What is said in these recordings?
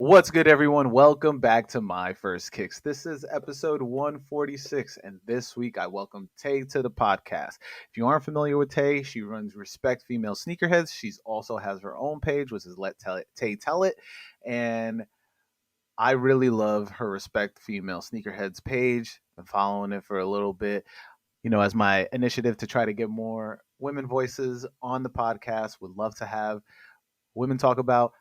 What's good, everyone? Welcome back to My First Kicks. This is episode 146, and this week I welcome Tay to the podcast. If you aren't familiar with Tay, she runs RespectFemaleSnkrhds. She also has her own page, which is LetTayTellIt, and I really love her Respect Female Sneakerheads page. Been following it for a little bit, as my initiative to try to get more women voices on the podcast. Would love to have women talk about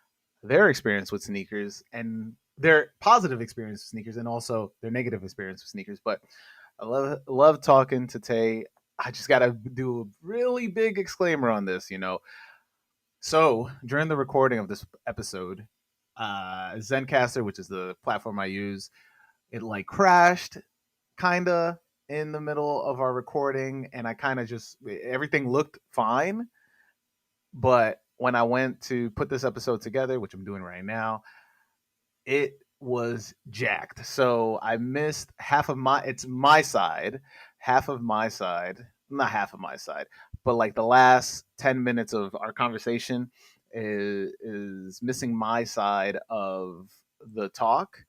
their experience with sneakers and their positive experience with sneakers and also their negative experience with sneakers. But I love talking to Tay. I just got to do a really big exclaimer on this. So during the recording of this episode, Zencaster, which is the platform I use, it like crashed kinda in the middle of our recording, and I kind of just everything looked fine, but when I went to put this episode together, which I'm doing right now, it was jacked. So I missed it's my side, not half of my side, but like the last 10 minutes of our conversation is missing my side of the talk.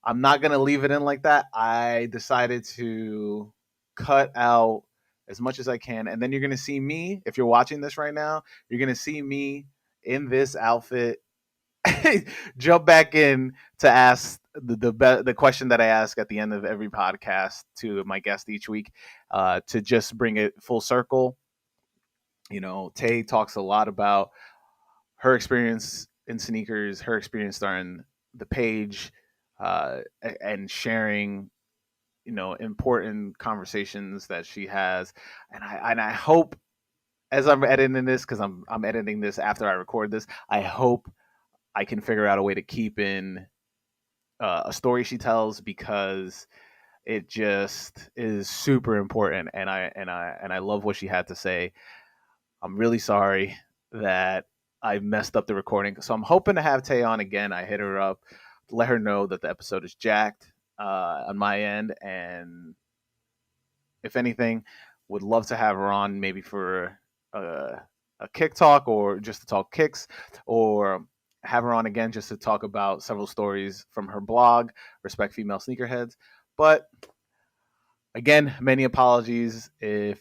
I'm not going to leave it in like that. I decided to cut out as much as I can. And then you're going to see me, if you're watching this right now, you're going to see me in this outfit jump back in to ask the question that I ask at the end of every podcast to my guest each week, to just bring it full circle. Tay talks a lot about her experience in sneakers, her experience starting the page, and sharing important conversations that she has, and I hope, as I'm editing this, because I'm editing this after I record this, I hope I can figure out a way to keep in a story she tells, because it just is super important, and I love what she had to say. I'm really sorry that I messed up the recording, so I'm hoping to have Tay on again. I hit her up, let her know that the episode is jacked on my end, and if anything, would love to have her on maybe for a kick talk, or just to talk kicks, or have her on again just to talk about several stories from her blog, Respect Female Sneakerheads. But again, many apologies if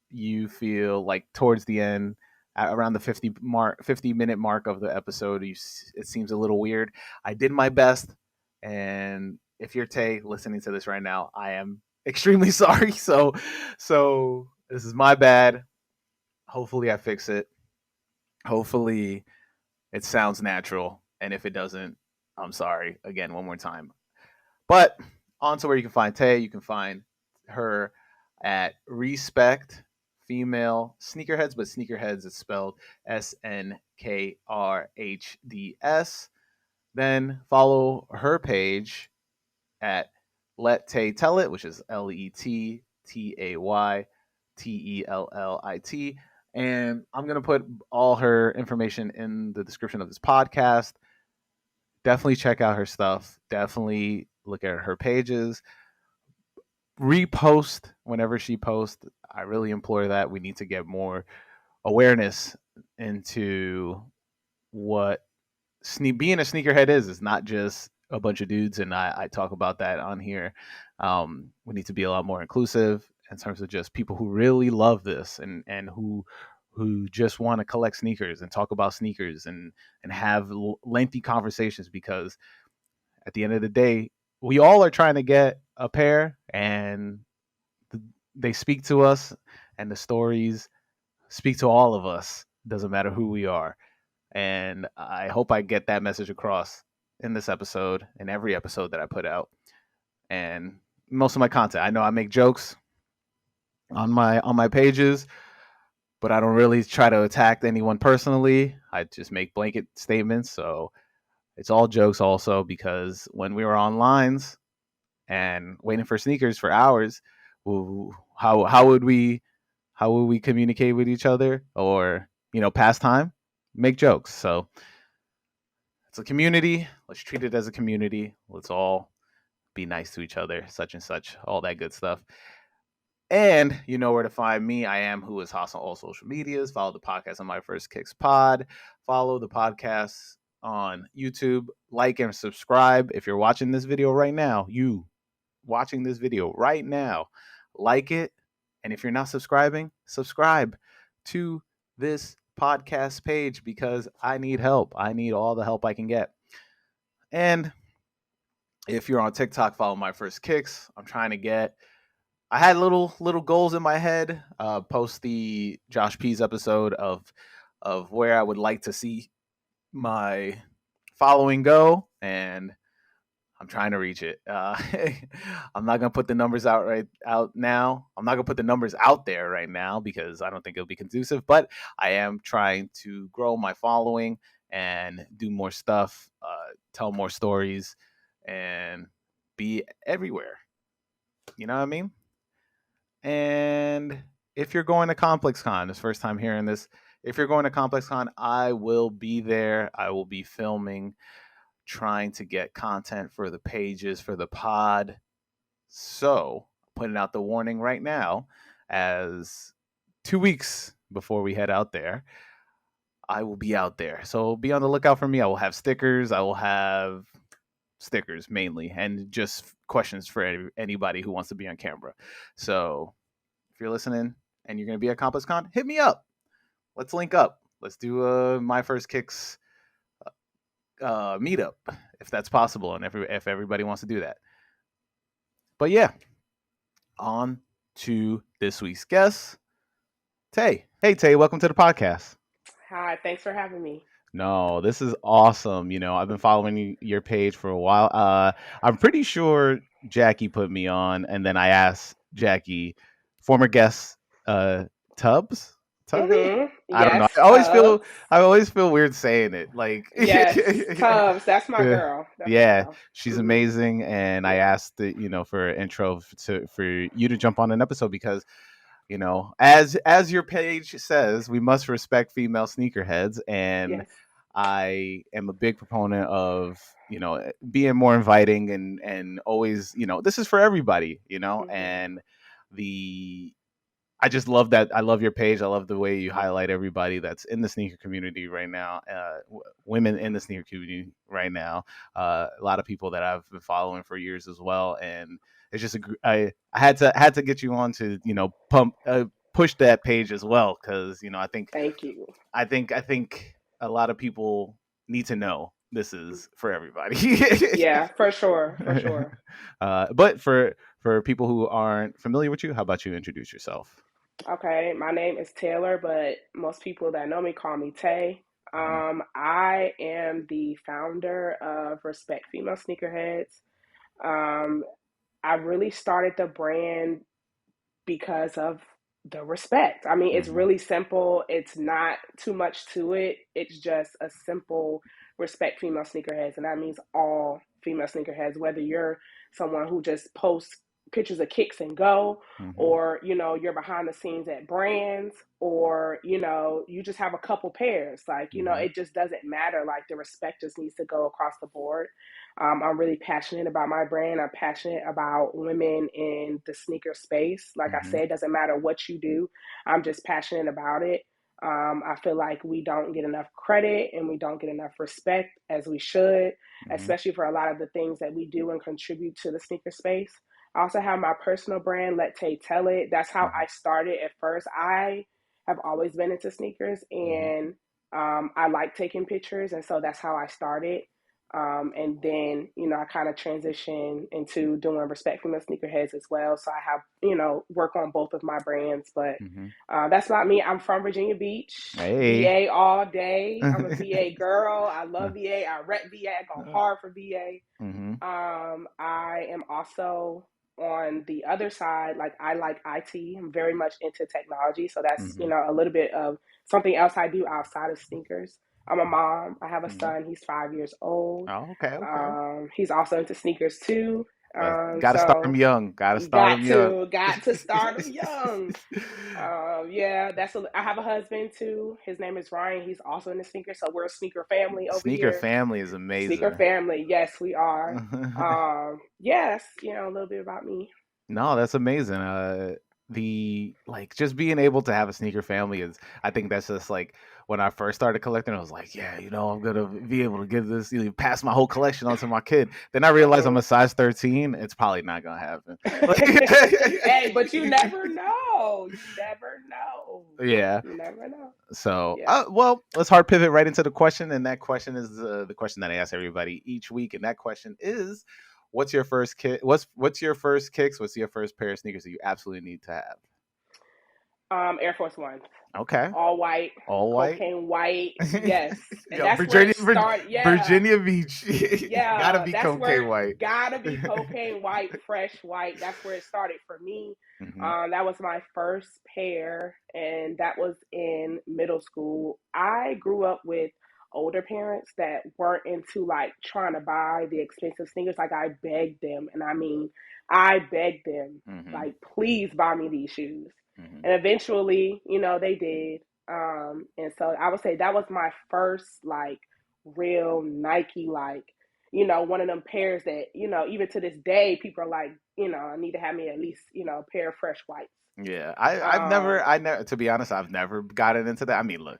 you feel like towards the end, around the 50-minute mark of the episode, it seems a little weird. I did my best, and if you're Tay listening to this right now, I am extremely sorry. So this is my bad. Hopefully I fix it. Hopefully it sounds natural, and if it doesn't, I'm sorry again one more time. But on to where you can find Tay. You can find her at Respect Female Sneakerheads, but Sneakerheads is spelled SNKRHDS. Then follow her page at LetTayTellIt, which is LetTayTellit. And I'm going to put all her information in the description of this podcast. Definitely check out her stuff. Definitely look at her pages. Repost whenever she posts. I really implore that. We need to get more awareness into what being a sneakerhead is. It's not just a bunch of dudes, and I talk about that on here. We need to be a lot more inclusive in terms of just people who really love this, and who just want to collect sneakers and talk about sneakers, and have lengthy conversations, because at the end of the day, we all are trying to get a pair, and they speak to us, and the stories speak to all of us. Doesn't matter who we are. And I hope I get that message across in this episode and every episode that I put out. And most of my content, I know I make jokes on my pages, but I don't really try to attack anyone personally. I just make blanket statements. So it's all jokes also, because when we were on lines and waiting for sneakers for hours, how would we communicate with each other, or pass time? Make jokes. So it's a community. Let's treat it as a community. Let's all be nice to each other, such and such, all that good stuff. And you know where to find me. I am Who Is Haas on all social medias. Follow the podcast on My First Kicks Pod. Follow the podcast on YouTube. Like and subscribe. If you're watching this video right now, like it. And if you're not subscribing, subscribe to this podcast page because I need help. I need all the help I can get. And if you're on TikTok, follow my first kicks. I had little goals in my head. Post the Josh P's episode of where I would like to see my following go, and I'm trying to reach it. I'm not gonna put the numbers out now. I'm not gonna put the numbers out there right now because I don't think it'll be conducive. But I am trying to grow my following and do more stuff, tell more stories, and be everywhere. You know what I mean? And if you're going to ComplexCon, this first time hearing this, if you're going to ComplexCon, I will be there. I will be filming, trying to get content for the pages, for the pod. So, putting out the warning right now, as 2 weeks before we head out there, I will be out there. So, be on the lookout for me. I will have stickers. I will have stickers mainly, and just questions for anybody who wants to be on camera. So if you're listening and you're going to be at ComplexCon, hit me up. Let's link up. Let's do a My First Kicks meetup if that's possible, and if everybody wants to do that. But yeah, on to this week's guest, Tay. Hey Tay, welcome to the podcast. Hi, thanks for having me. No, this is awesome. I've been following your page for a while. I'm pretty sure Jackie put me on, and then I asked Jackie, former guest, Tubbs, Tubby. I don't know. Yes, Tubbs. I always feel weird saying it. Like, Yes, Tubbs. That's my girl. That's my yeah, girl. she's amazing, and I asked for an intro for you to jump on an episode because as your page says, we must respect female sneakerheads, and Yes. I am a big proponent of being more inviting and always this is for everybody, and I just love that. I love your page. I love the way you highlight everybody that's in the sneaker community right now, women in the sneaker community right now, a lot of people that I've been following for years as well, and it's just I had to get you on to push that page as well because Thank you. I think a lot of people need to know this is for everybody. Yeah, for sure, for sure. But for people who aren't familiar with you, how about you introduce yourself? Okay, my name is Taylor, but most people that know me call me Tay. I am the founder of Respect Female Sneakerheads. Um, I really started the brand because of the respect. I mean, it's Mm-hmm. really simple. It's not too much to it. It's just a simple respect female sneakerheads. And that means all female sneakerheads, whether you're someone who just posts pictures of kicks and go, Mm-hmm. or, you're behind the scenes at brands, or, you just have a couple pairs. Like, Mm-hmm. it just doesn't matter. Like, the respect just needs to go across the board. I'm really passionate about my brand. I'm passionate about women in the sneaker space. Like I Mm-hmm. said, it doesn't matter what you do. I'm just passionate about it. I feel like we don't get enough credit and we don't get enough respect as we should, Mm-hmm. especially for a lot of the things that we do and contribute to the sneaker space. I also have my personal brand, LetTayTellIt. That's how I started at first. I have always been into sneakers Mm-hmm. and I like taking pictures. And so that's how I started. And then, I kind of transitioned into doing Respect Female Sneakerheads as well. So I have, work on both of my brands, but Mm-hmm. that's not me. I'm from Virginia Beach, Hey. VA all day. I'm a VA girl. I love VA. I rep VA. I go hard for VA. Mm-hmm. I am also on the other side, like I like IT. I'm very much into technology. So that's, Mm-hmm. a little bit of something else I do outside of sneakers. I'm a mom. I have a Mm-hmm. son. He's 5 years old. Oh, okay. He's also into sneakers too. Got to start them So young. Got to start them got young. to start him young. Yeah, I have a husband too. His name is Ryan. He's also in the sneakers. So we're a sneaker family over Sneaker here. family is Sneaker amazing. family. Yes, we are. Yes, a little bit about me. No, that's amazing. The just being able to have a sneaker family is, I think that's just like when I first started collecting, I was like, yeah, I'm gonna be able to give this, pass my whole collection on to my kid. Then I realized I'm Mhm. a size 13. It's probably not gonna happen. Hey, but you never know. You never know. Yeah. You never know. So, Yeah. well, let's hard pivot right into the question, and that question is the question that I ask everybody each week, and that question is, what's your first kick? What's your first kicks? What's your first pair of sneakers that you absolutely need to have? Air Force One. Okay, All white, all white. cocaine white. Yes. And Yo, that's where it started. Yeah. Virginia Beach, gotta Yeah. be That's where cocaine white. gotta be cocaine white, fresh white. That's where it started for me. Hmm. That was my first pair, and that was in middle school. I grew up with older parents that weren't into like trying to buy the expensive sneakers. Like I begged them, and I mean, I begged them, Hmm. like, please buy me these shoes. Hmm. And eventually, they did. And so I would say that was my first like real Nike, like, one of them pairs that, even to this day, people are like, I need to have me at least, a pair of fresh whites. Yeah, I've never, Um, to be honest, I've never gotten into that. I mean, look,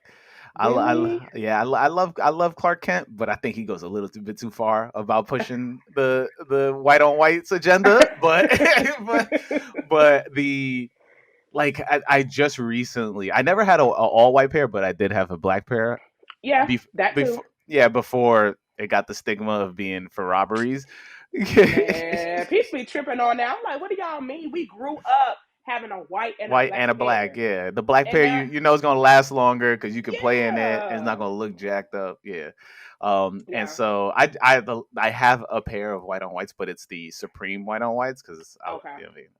really? yeah, I love Clark Kent, but I think he goes a little bit too far about pushing the white on whites agenda. But but but the like I just recently, I never had a all white pair, but I did have a black pair Yeah, that too. before. Yeah, before it got the stigma of being for robberies. Man, people be tripping on that. I'm like, what do y'all mean? We grew up having a white and a White black and a black, pair. yeah. The black And pair, that, you know, it's gonna last longer because you can play in it. It's not yeah. gonna look jacked up, yeah. And Yeah. so I have a pair of white on whites, but it's the Supreme white on whites because Okay.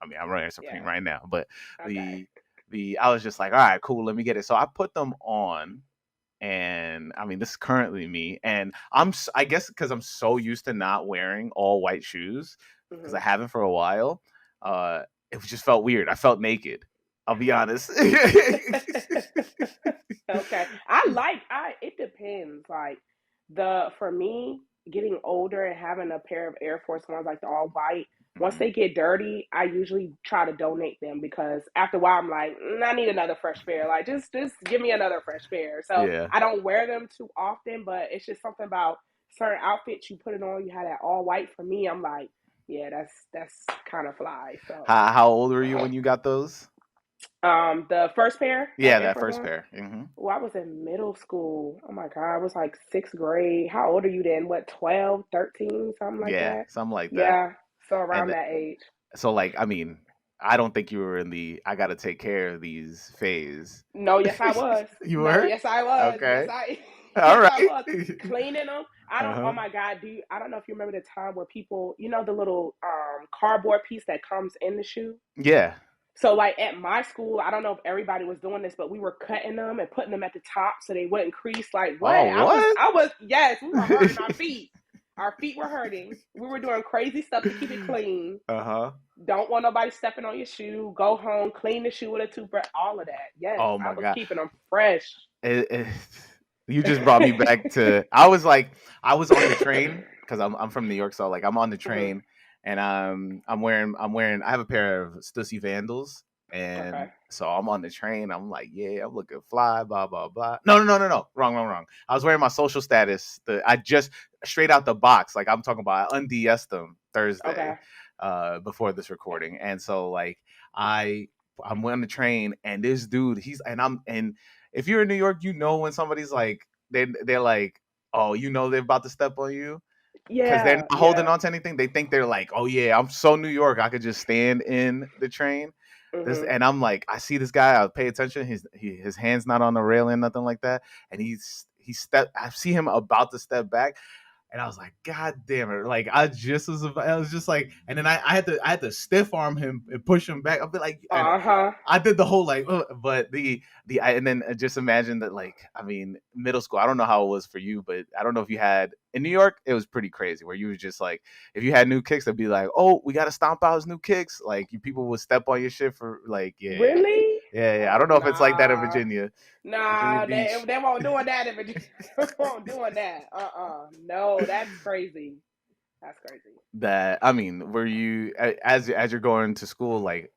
I mean I'm running Supreme Yeah. right now, but Okay. the I was just like, all right, cool, let me get it. So I put them on, and I mean this is currently me, and I guess because I'm so used to not wearing all white shoes because I Hmm. haven't for a while. Uh, it just felt weird. I felt naked. I'll be honest. Okay. I it depends. Like for me, getting older and having a pair of Air Force Ones like the all white, once Mhm. they get dirty, I usually try to donate them because after a while I'm like, I need another fresh pair. Like just give me another fresh pair. So Yeah. I don't wear them too often, but it's just something about certain outfits you put it on, you have that all white. For me, I'm like, yeah, that's kind of fly. So How old were you when you got those? the first pair of Yeah, Air that Force first Ones. pair. Hmm. Well, I was in middle school. Oh my God, I was like sixth grade. How old are you then? What, 12, 13, something like Yeah, that? something like that. Yeah, so around And that age. so, like, I mean, I don't think you were in the I got to take care of these phase. No, yes, I was. You No, were? yes, I was. Yes, Okay. I, All yes, I right. was. Cleaning them. I don't, oh Uh-huh. my God, I don't know if you remember the time where people, the little cardboard piece that comes in the shoe? Yeah. So like at my school, I don't know if everybody was doing this, but we were cutting them and putting them at the top so they wouldn't crease. Like what? Oh, what? I was, yes, we were hurting our feet. Our feet were hurting. We were doing crazy stuff to keep it clean. Uh-huh. Don't want nobody stepping on your shoe. Go home, clean the shoe with a toothbrush. All of that. Yes, Oh I my was god. keeping them fresh. It, you just brought me back to I was on the train because I'm from New York, so like I'm on the Hmm. train, and I'm wearing I have a pair of Stussy Vandals, and Okay. so I'm on the train. I'm like, yeah, I'm looking fly, blah blah blah. No, wrong. I was wearing my social status. I just straight out the box, like I'm talking about. I unds them Thursday, Okay. before this recording, and so like I I'm on the train, and this dude, and if you're in New York, you know when somebody's like they're like, oh, they're about to step on you because they're Yeah. not holding Yeah. on to anything. They think they're like, oh yeah, I'm so New York, I could just stand in the train. This Hmm. and I'm like, I see this guy, I pay attention. His hands not on the railing, nothing like that, and he step. I see him about to step back, and I was like, God damn it! Like I was just like, and then I had to stiff arm him and push him back. I'll be like, and Uh huh. I did the whole like, but and then just imagine that, like, I mean, middle school. I don't know how it was for you, but I don't know if you had in New York. It was pretty crazy where you was just like, if you had new kicks, they'd be like, oh, we got to stomp out his new kicks. Like people would step on your shit for like, Really? yeah. I Oh don't know if it's like that in nah. Virginia, Virginia Nah, Beach. they won't doing that if it won't doing that. No, that's crazy. That's crazy. That I mean, were you as you're going to school? Like,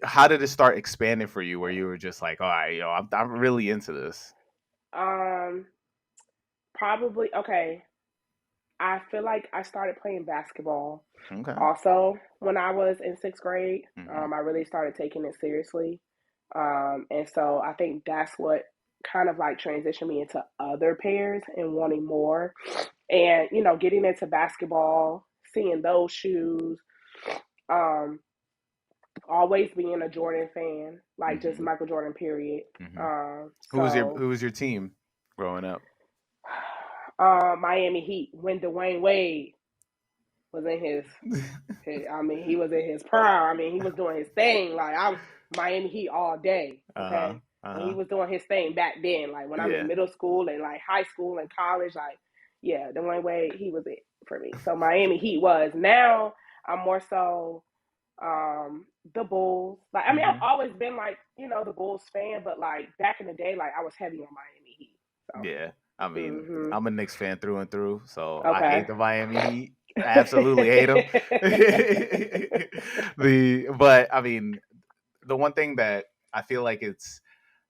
how did it start expanding for you? Where you were just like, all right, I'm really into this. Um, Probably okay. I feel like I started playing basketball Okay. also when I was in sixth grade. Hmm. I really started taking it seriously. And so I think that's what kind of like transitioned me into other pairs and wanting more. And, getting into basketball, seeing those shoes, um, always being a Jordan fan, like just Hmm. Michael Jordan, period. Hmm. Um, Who so was your team growing up? Miami Heat when Dwayne Wade was in I mean, he was in his prime. I mean, he was doing his thing. Like I'm Miami Heat all day. Uh huh. Okay, Uh when he huh. was doing his thing back then, like when I'm in Yeah. middle school and like high school and college, like yeah, the one way he was it for me. So Miami Heat was. Now I'm more so the Bulls. Like I mean, I've Hmm. always been like the Bulls fan, but like back in the day, like I was heavy on Miami Heat. So. Yeah. I mean, Mhm. I'm a Knicks fan through and through, so I hate Okay. the Miami Heat. I absolutely hate them. But I mean, the one thing that I feel like it's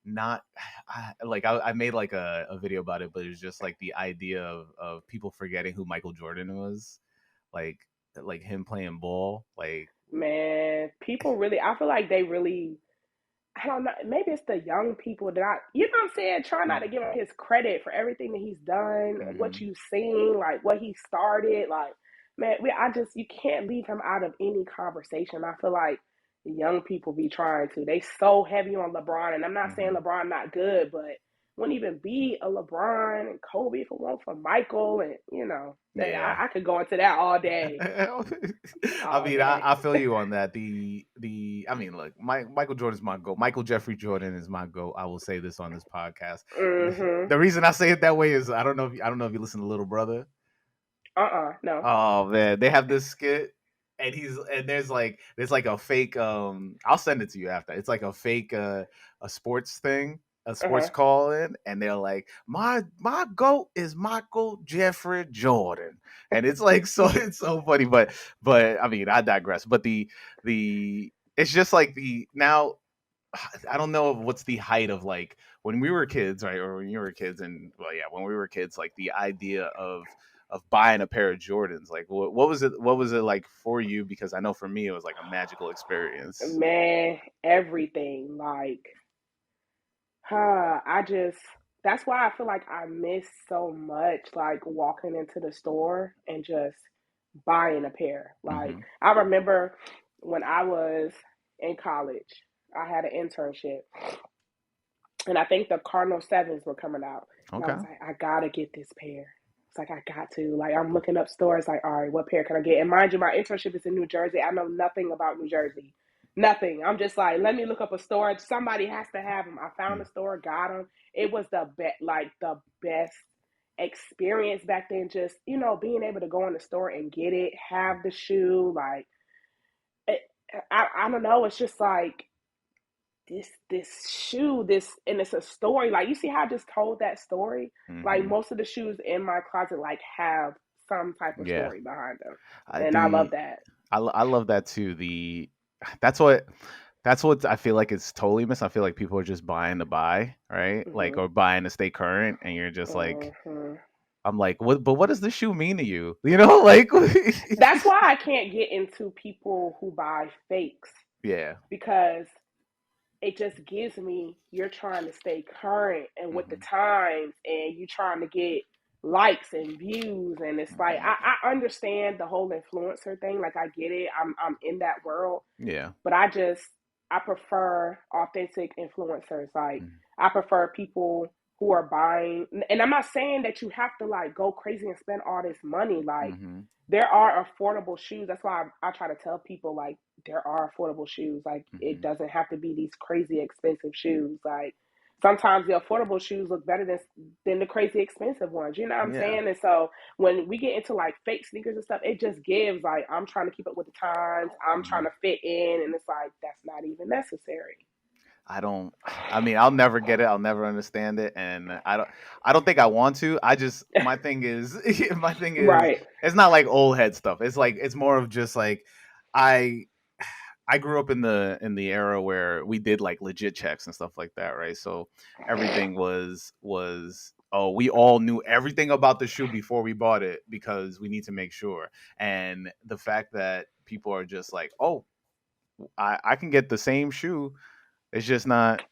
not I made like a video about it, but it's just like the idea of people forgetting who Michael Jordan was, like him playing ball, like Man, people really, I feel like they really, I don't know, maybe it's the young people that you know what I'm saying, try not to give him his credit for everything that he's done, what mm-hmm. you've seen, like what he started. Like, man, you can't leave him out of any conversation. I feel like the young people be trying to. They so heavy on LeBron, and I'm not saying Mm-hmm. LeBron not good, but wouldn't even be a LeBron and Kobe if it weren't for Michael. And, Yeah. I could go into that all day, I all mean, day. I feel you on that. The I mean, look, Michael Jordan's my goat. Michael Jeffrey Jordan is my goat. I will say this on this podcast. Mm-hmm. The reason I say it that way is I don't know if you listen to Little Brother. No. Oh man, they have this skit, and there's like a fake. I'll send it to you after. It's like a fake a sports thing, a sports Uh-huh. call in, and they're like, my goat is Michael Jeffrey Jordan, and it's like so it's so funny, but I mean I digress. But the it's just like the now I don't know what's the height of like when we were kids, right? Or when you were kids, and well, yeah, when we were kids, like the idea of buying a pair of Jordans, like what was it? What was it like for you? Because I know for me, it was like a magical experience. Man, everything. Like, I just, that's why I feel like I miss so much, like walking into the store and just buying a pair. Like, Hmm. I remember when I was in college, I had an internship, and I think the Cardinal Sevens were coming out, and I Okay. was like, I gotta get this pair. It's like I got to. Like I'm looking up stores. Like, all right, what pair can I get? And mind you, my internship is in New Jersey. I know nothing about New Jersey, nothing. I'm just like, let me look up a store. Somebody has to have them. I found a store, got them. It was the best experience back then. Just being able to go in the store and get it, have the shoe. Like, it, I don't know. It's just like this shoe, and it's a story. Like you see how I just told that story. Like Hmm. most of the shoes in my closet like have some type of Yeah. story behind them, I, and I love the that. I love that too. The that's what that's what I feel like it's totally missing. I feel like people are just buying to buy, right? Like Hmm. or buying to stay current, and you're just like, Hmm. I'm like, what? But what does this shoe mean to you? You know, like, That's why I can't get into people who buy fakes, yeah. because it just gives me, you're trying to stay current and with the Hmm. times, and you trying to get likes and views, and it's like Hmm. I understand the whole influencer thing. Like I get it. I'm in that world. Yeah. But I prefer authentic influencers. Like Mm-hmm. I prefer people who are buying, and I'm not saying that you have to like go crazy and spend all this money. Like Hmm. there are affordable shoes. That's why I try to tell people like there are affordable shoes. Like it Hmm. doesn't have to be these crazy expensive shoes. Like sometimes the affordable shoes look better than the crazy expensive ones. You know what I'm Yeah. saying? And so when we get into like fake sneakers and stuff, it just gives like I'm trying to keep up with the times. I'm trying Hmm. to fit in, and it's like that's not even necessary. I don't. I mean, I'll never get it. I'll never understand it, and I don't think I want to. I just my thing is my thing is Right. it's not like old head stuff. It's like it's more of just like I I grew up in the era where we did like legit checks and stuff like that, right? So everything was oh, we all knew everything about the shoe before we bought it because we need to make sure. And the fact that people are just like, oh, I can get the same shoe. It's just not,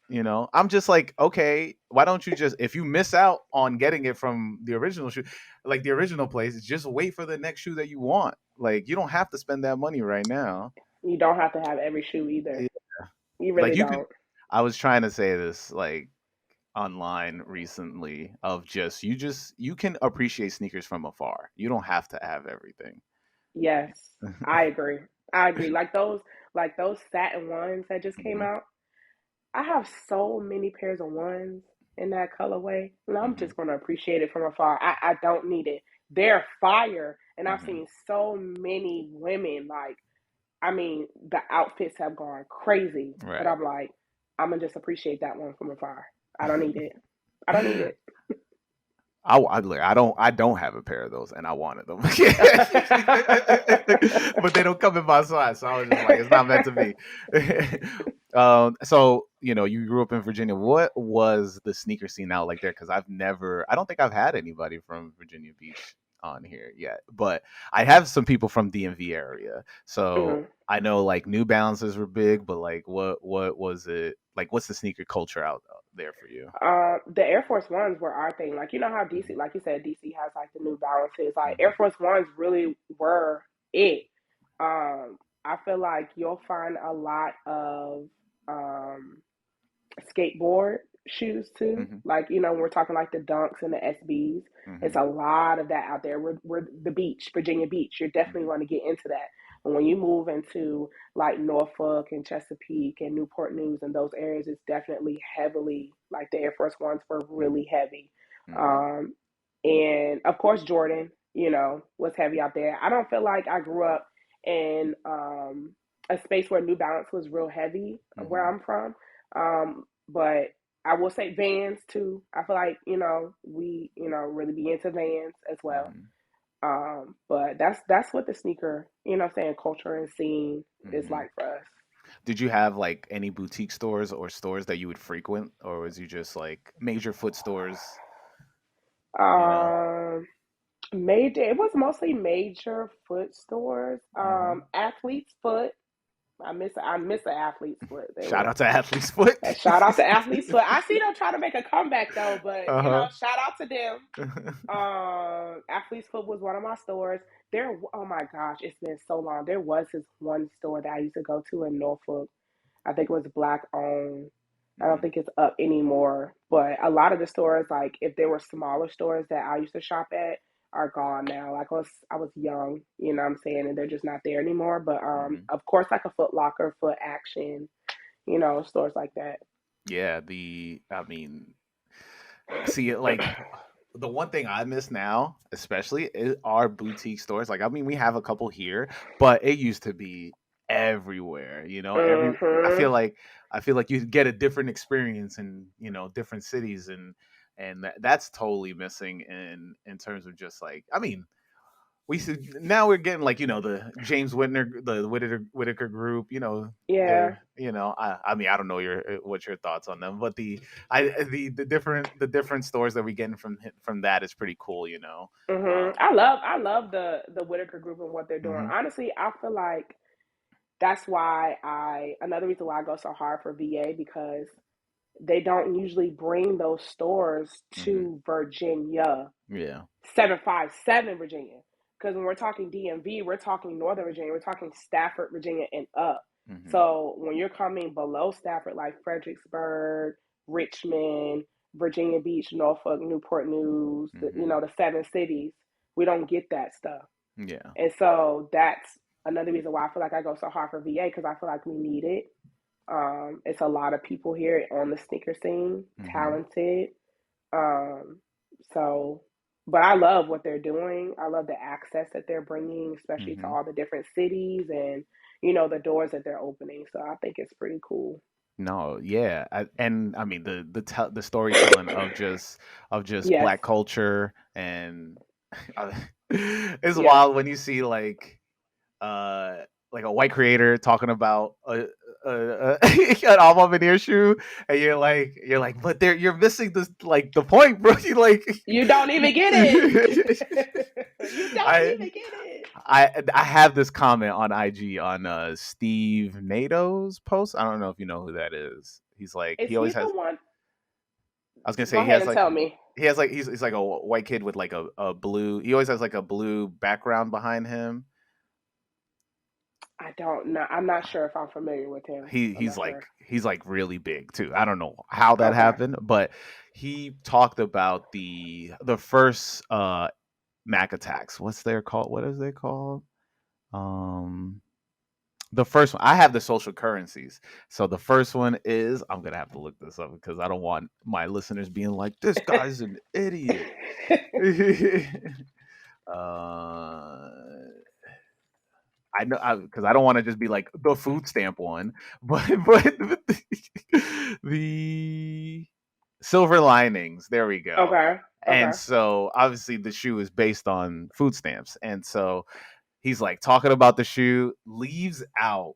I'm just like, okay, why don't you just, if you miss out on getting it from the original shoe, like the original place, just wait for the next shoe that you want. Like, you don't have to spend that money right now. You don't have to have every shoe either. Yeah. You Like, really you can, don't. I was trying to say this, like, online recently of you can appreciate sneakers from afar. You don't have to have everything. Yes, I agree. I agree. Like those satin ones that just came Hmm. out. I have so many pairs of ones in that colorway, and I'm Hmm. just gonna appreciate it from afar. I don't need it. They're fire, and I've Hmm. seen so many women like. I mean, the outfits have gone crazy, but Right. I'm like, I'm gonna just appreciate that one from afar. I don't need it. I don't need I don't have a pair of those, and I wanted them, it. but they don't come in my size. So I was just like, it's not meant to be. So you grew up in Virginia. What was the sneaker scene out like there? Because I don't think I've had anybody from Virginia Beach on here yet, but I have some people from DMV area. So Mhm. I know like New Balances were big, but like what was it like? What's the sneaker culture out there for you? The Air Force Ones were our thing. Like you know how DC, Hmm. like you said, DC has like the New Balances. Like Air Hmm. Force Ones really were it. I feel like you'll find a lot of um skateboard shoes too. Hmm. Like, when we're talking like the Dunks and the SBs, it's Hmm. a lot of that out there. We're the beach, Virginia Beach. You're definitely Hmm. going to get into that. And when you move into like Norfolk and Chesapeake and Newport News and those areas, it's definitely heavily like the Air Force Ones were really heavy. Hmm. Um, and of course, Jordan, was heavy out there. I don't feel like I grew up in a space where New Balance was real heavy where Hmm. I'm from. But I will say Vans too. I feel like, we, really be into Vans as well. Hmm. But that's what the sneaker, what I'm saying, culture and scene is Hmm. like for us. Did you have like any boutique stores or stores that you would frequent, or was you just like major foot stores? You know. Um, Major, it was mostly major foot stores. Hmm. Athlete's Foot. I miss the Athlete's Foot. They Shout were out to Athlete's Foot. shout out to Athlete's Foot. I see them trying to make a comeback though, but Uh shout out to them. huh. Athlete's Foot was one of my stores. There, oh my gosh, it's been so long. There was this one store that I used to go to in Norfolk. I think it was black owned. I don't Hmm. think it's up anymore. But a lot of the stores, like if there were smaller stores that I used to shop at, are gone now. Like I was young, you know what I'm saying, and they're just not there anymore. But Hmm. of course, like a Foot Locker, Foot Action, stores like that. Yeah. I mean, see, like the one thing I miss now, especially, is our boutique stores. Like, I mean, we have a couple here, but it used to be everywhere. Mhm. I feel like you get a different experience in different cities, and that's totally missing in terms of just like, I mean, now we're getting like the James Whitaker group. Yeah. I mean I don't know what your thoughts on them, but the different stores that we getting from that is pretty cool. I love the Whitaker group and what they're doing. Hmm. Honestly, I feel like that's why I another reason why I go so hard for VA because they don't usually bring those stores Hmm. to Virginia, Yeah. 757 Virginia. Because when we're talking DMV, we're talking Northern Virginia, we're talking Stafford, Virginia, and up. Hmm. So when you're coming below Stafford, like Fredericksburg, Richmond, Virginia Beach, Norfolk, Newport News, Hmm. the seven cities, we don't get that stuff. Yeah. And so that's another reason why I feel like I go so hard for VA because I feel like we need it. It's a lot of people here on the sneaker scene, Hmm. talented. Um, so, but I love what they're doing. I love the access that they're bringing, especially to Hmm. all the different cities and the doors that they're opening. So I think it's pretty cool. No, yeah, and I mean the storytelling of just Yes, black culture and it's yes. wild when you see like like a white creator talking about an alma veneer shoe, and you're like, but there you're missing this like the point, bro. You like, You don't even get it. You don't I even get it. I have this comment on IG on Steve Nato's post. I don't know if you know who that is. He's like Is he he always the has. one? I was gonna Go say ahead and tell me. he has like he's like a white kid with like a blue. He always has like a blue background behind him. I don't know. I'm not sure if I'm familiar with him. I'm not sure. He's like really big too. I don't know how that Okay. happened, but he talked about the first Mac attacks. What's their called? What is they called? Um the first one, I have the social currencies. So the first one is, I'm gonna have to look this up because I don't want my listeners being like, this guy's an idiot. uh I know because I don't want to just be like the food stamp one, but the silver linings. There we go. Okay. And Okay. so obviously the shoe is based on food stamps, and so he's like talking about the shoe, leaves out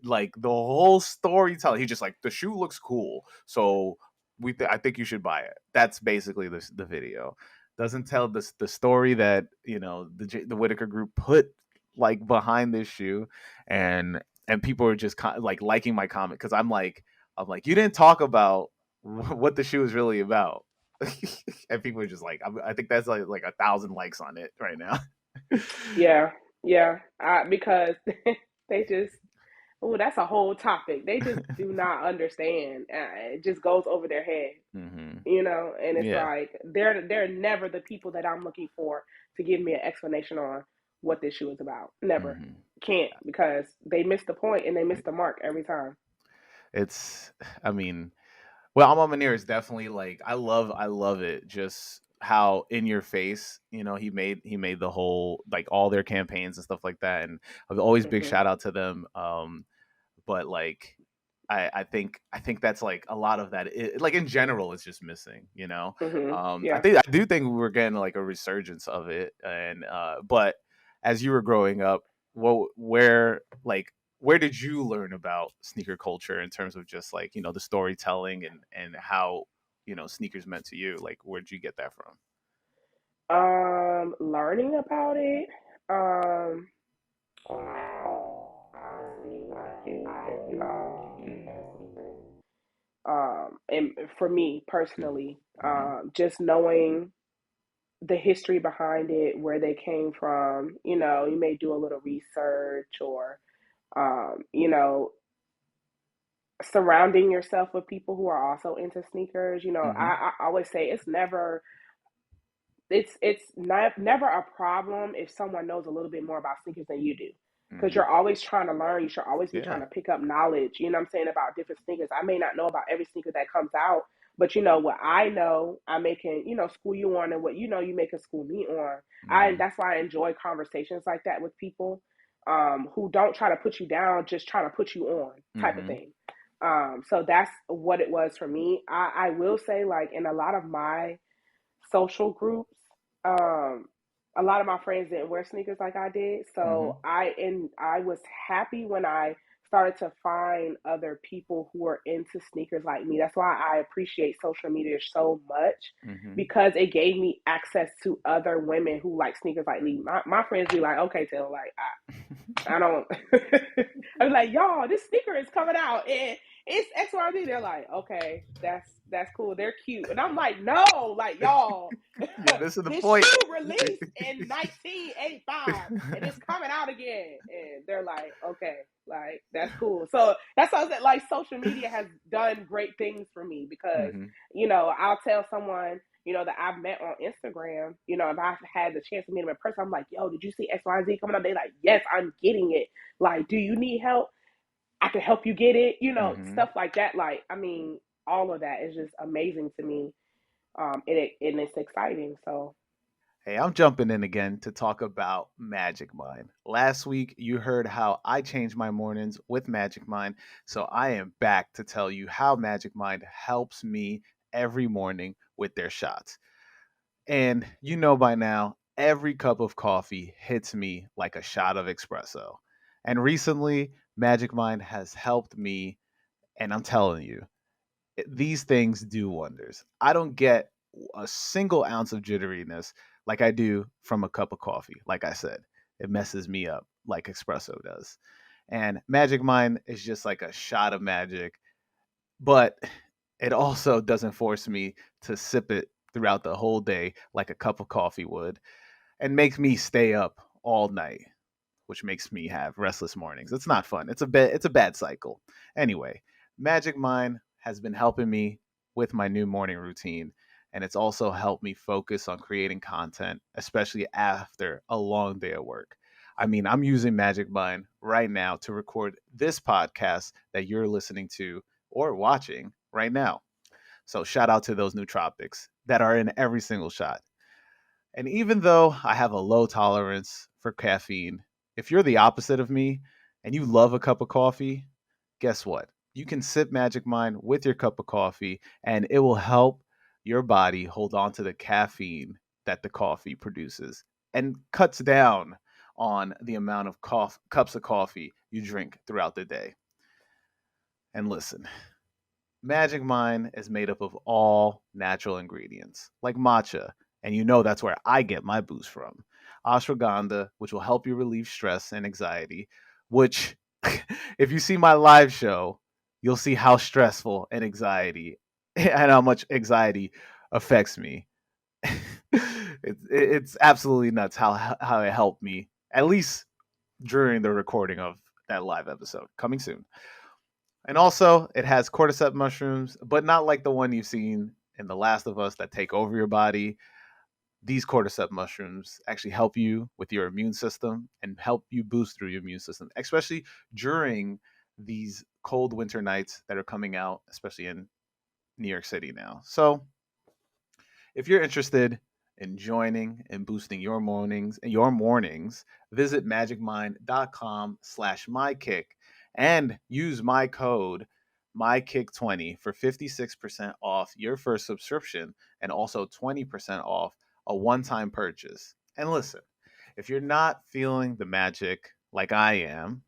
like the whole storytelling. He's just like, the shoe looks cool, so I think you should buy it. That's basically the video. Doesn't tell the story that the Whitaker group put like behind this shoe, and people are just like liking my comment because I'm like you didn't talk about what the shoe is really about. And people are just like, I think that's like 1,000 likes on it right now. Yeah. Yeah. Because they just, oh, that's a whole topic. They just do not understand. It just goes over their head, Hmm. and it's Yeah. like they're never the people that I'm looking for to give me an explanation on what this shoe is about. Never. Hmm. Can't, because they miss the point and they miss the mark every time. It's, I mean, well, Alma Manir is definitely like, I love it. Just how in your face, he made the whole like all their campaigns and stuff like that, and I've always big Hmm. shout out to them. But like, I think that's like a lot of that. Like in general, it's just missing. Hmm. I Yeah. think I do think we're getting like a resurgence of it, and but as you were growing up, where did you learn about sneaker culture in terms of just like the storytelling and how sneakers meant to you? Like, where did you get that from? Learning about it. Um, and for me personally, Hmm. just knowing the history behind it, where they came from. You may do a little research, or um, you know, surrounding yourself with people who are also into sneakers. Hmm. I always say it's not never a problem if someone knows a little bit more about sneakers than you do, because Hmm. you're always trying to learn. You should always be Yeah. trying to pick up knowledge, what I'm saying, about different sneakers. I may not know about every sneaker that comes out, but what I know, I may can school you on, and what you may can school me on. Hmm. That's why I enjoy conversations like that with people, who don't try to put you down, just trying to put you on, type of Hmm. thing. So that's what it was for me. I will say, like, in a lot of my social groups, um, a lot of my friends didn't wear sneakers like I did. So Hmm. I was happy when I started to find other people who are into sneakers like me. That's why I appreciate social media so much, Hmm. because it gave me access to other women who like sneakers like me. My friends be like, okay, Taylor, like, I don't. I'm like, y'all, this sneaker is coming out and it's XYZ. They're like, okay, that's cool. They're cute, and I'm like, no, like, y'all, You're missing the this point. shoe released in 1985 and it's coming out again, and they're like, okay, like, that's cool. So that's why I said, like, social media has done great things for me, because Hmm. I'll tell someone, that I've met on Instagram, if I've had the chance to meet them in person, I'm like, yo, did you see XYZ coming up? They like, yes, I'm getting it. Like, do you need help? I can help you get it, Hmm. stuff like that. Like, I mean, all of that is just amazing to me. And it's exciting. So, Hey, I'm jumping in again to talk about Magic Mind. Last week, you heard how I changed my mornings with Magic Mind. So I am back to tell you how Magic Mind helps me every morning with their shots. And by now, every cup of coffee hits me like a shot of espresso. And recently, Magic Mind has helped me, and I'm telling you, these things do wonders. I don't get a single ounce of jitteriness like I do from a cup of coffee. Like I said, it messes me up like espresso does. And Magic Mind is just like a shot of magic, but it also doesn't force me to sip it throughout the whole day like a cup of coffee would and makes me stay up all night, which makes me have restless mornings. It's not fun. It's a bad cycle. Anyway, Magic Mind has been helping me with my new morning routine, and it's also helped me focus on creating content, especially after a long day of work. I mean, I'm using Magic Mind right now to record this podcast that you're listening to or watching right now. So shout out to those nootropics that are in every single shot. And even though I have a low tolerance for caffeine, if you're the opposite of me and you love a cup of coffee, guess what? You can sip Magic Mind with your cup of coffee and it will help your body hold on to the caffeine that the coffee produces and cuts down on the amount of cups of coffee you drink throughout the day. And listen, Magic Mind is made up of all natural ingredients, like matcha, and you know that's where I get my boost from. Ashwagandha, which will help you relieve stress and anxiety, which, if you see my live show, you'll see how stressful and anxiety and how much anxiety affects me. It's absolutely nuts how it helped me, at least during the recording of that live episode. Coming soon. And also, it has cordyceps mushrooms, but not like the one you've seen in The Last of Us that take over your body. These cordyceps mushrooms actually help you with your immune system and help you boost through your immune system, especially during these cold winter nights that are coming out, especially in New York City now. So, if you're interested in joining and boosting your mornings, visit magicmind.com/mykick and use my code mykick20 for 56% off your first subscription and also 20% off a one-time purchase. And listen, if you're not feeling the magic like I am,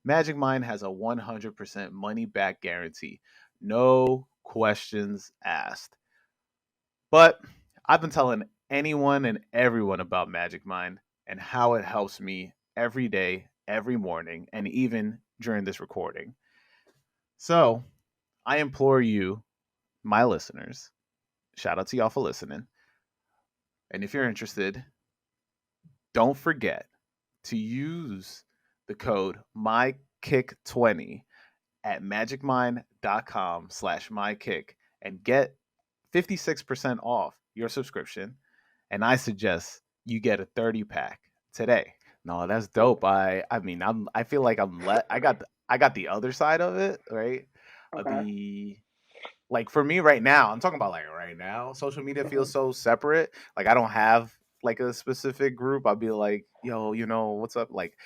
Magic Mind has a 100% money back guarantee. No questions asked. But I've been telling anyone and everyone about Magic Mind and how it helps me every day, every morning, and even during this recording. So I implore you, my listeners, shout out to y'all for listening. And if you're interested, don't forget to use the code MyKick20 at magicmind.com/mykick and get 56% off your subscription. And I suggest you get a 30 pack today. No, that's dope. I mean, I feel like I got the other side of it, right? Okay. The like for me right now, I'm talking about like right now, social media Hmm. feels so separate. Like I don't have like a specific group. I'll be like, yo, what's up? Like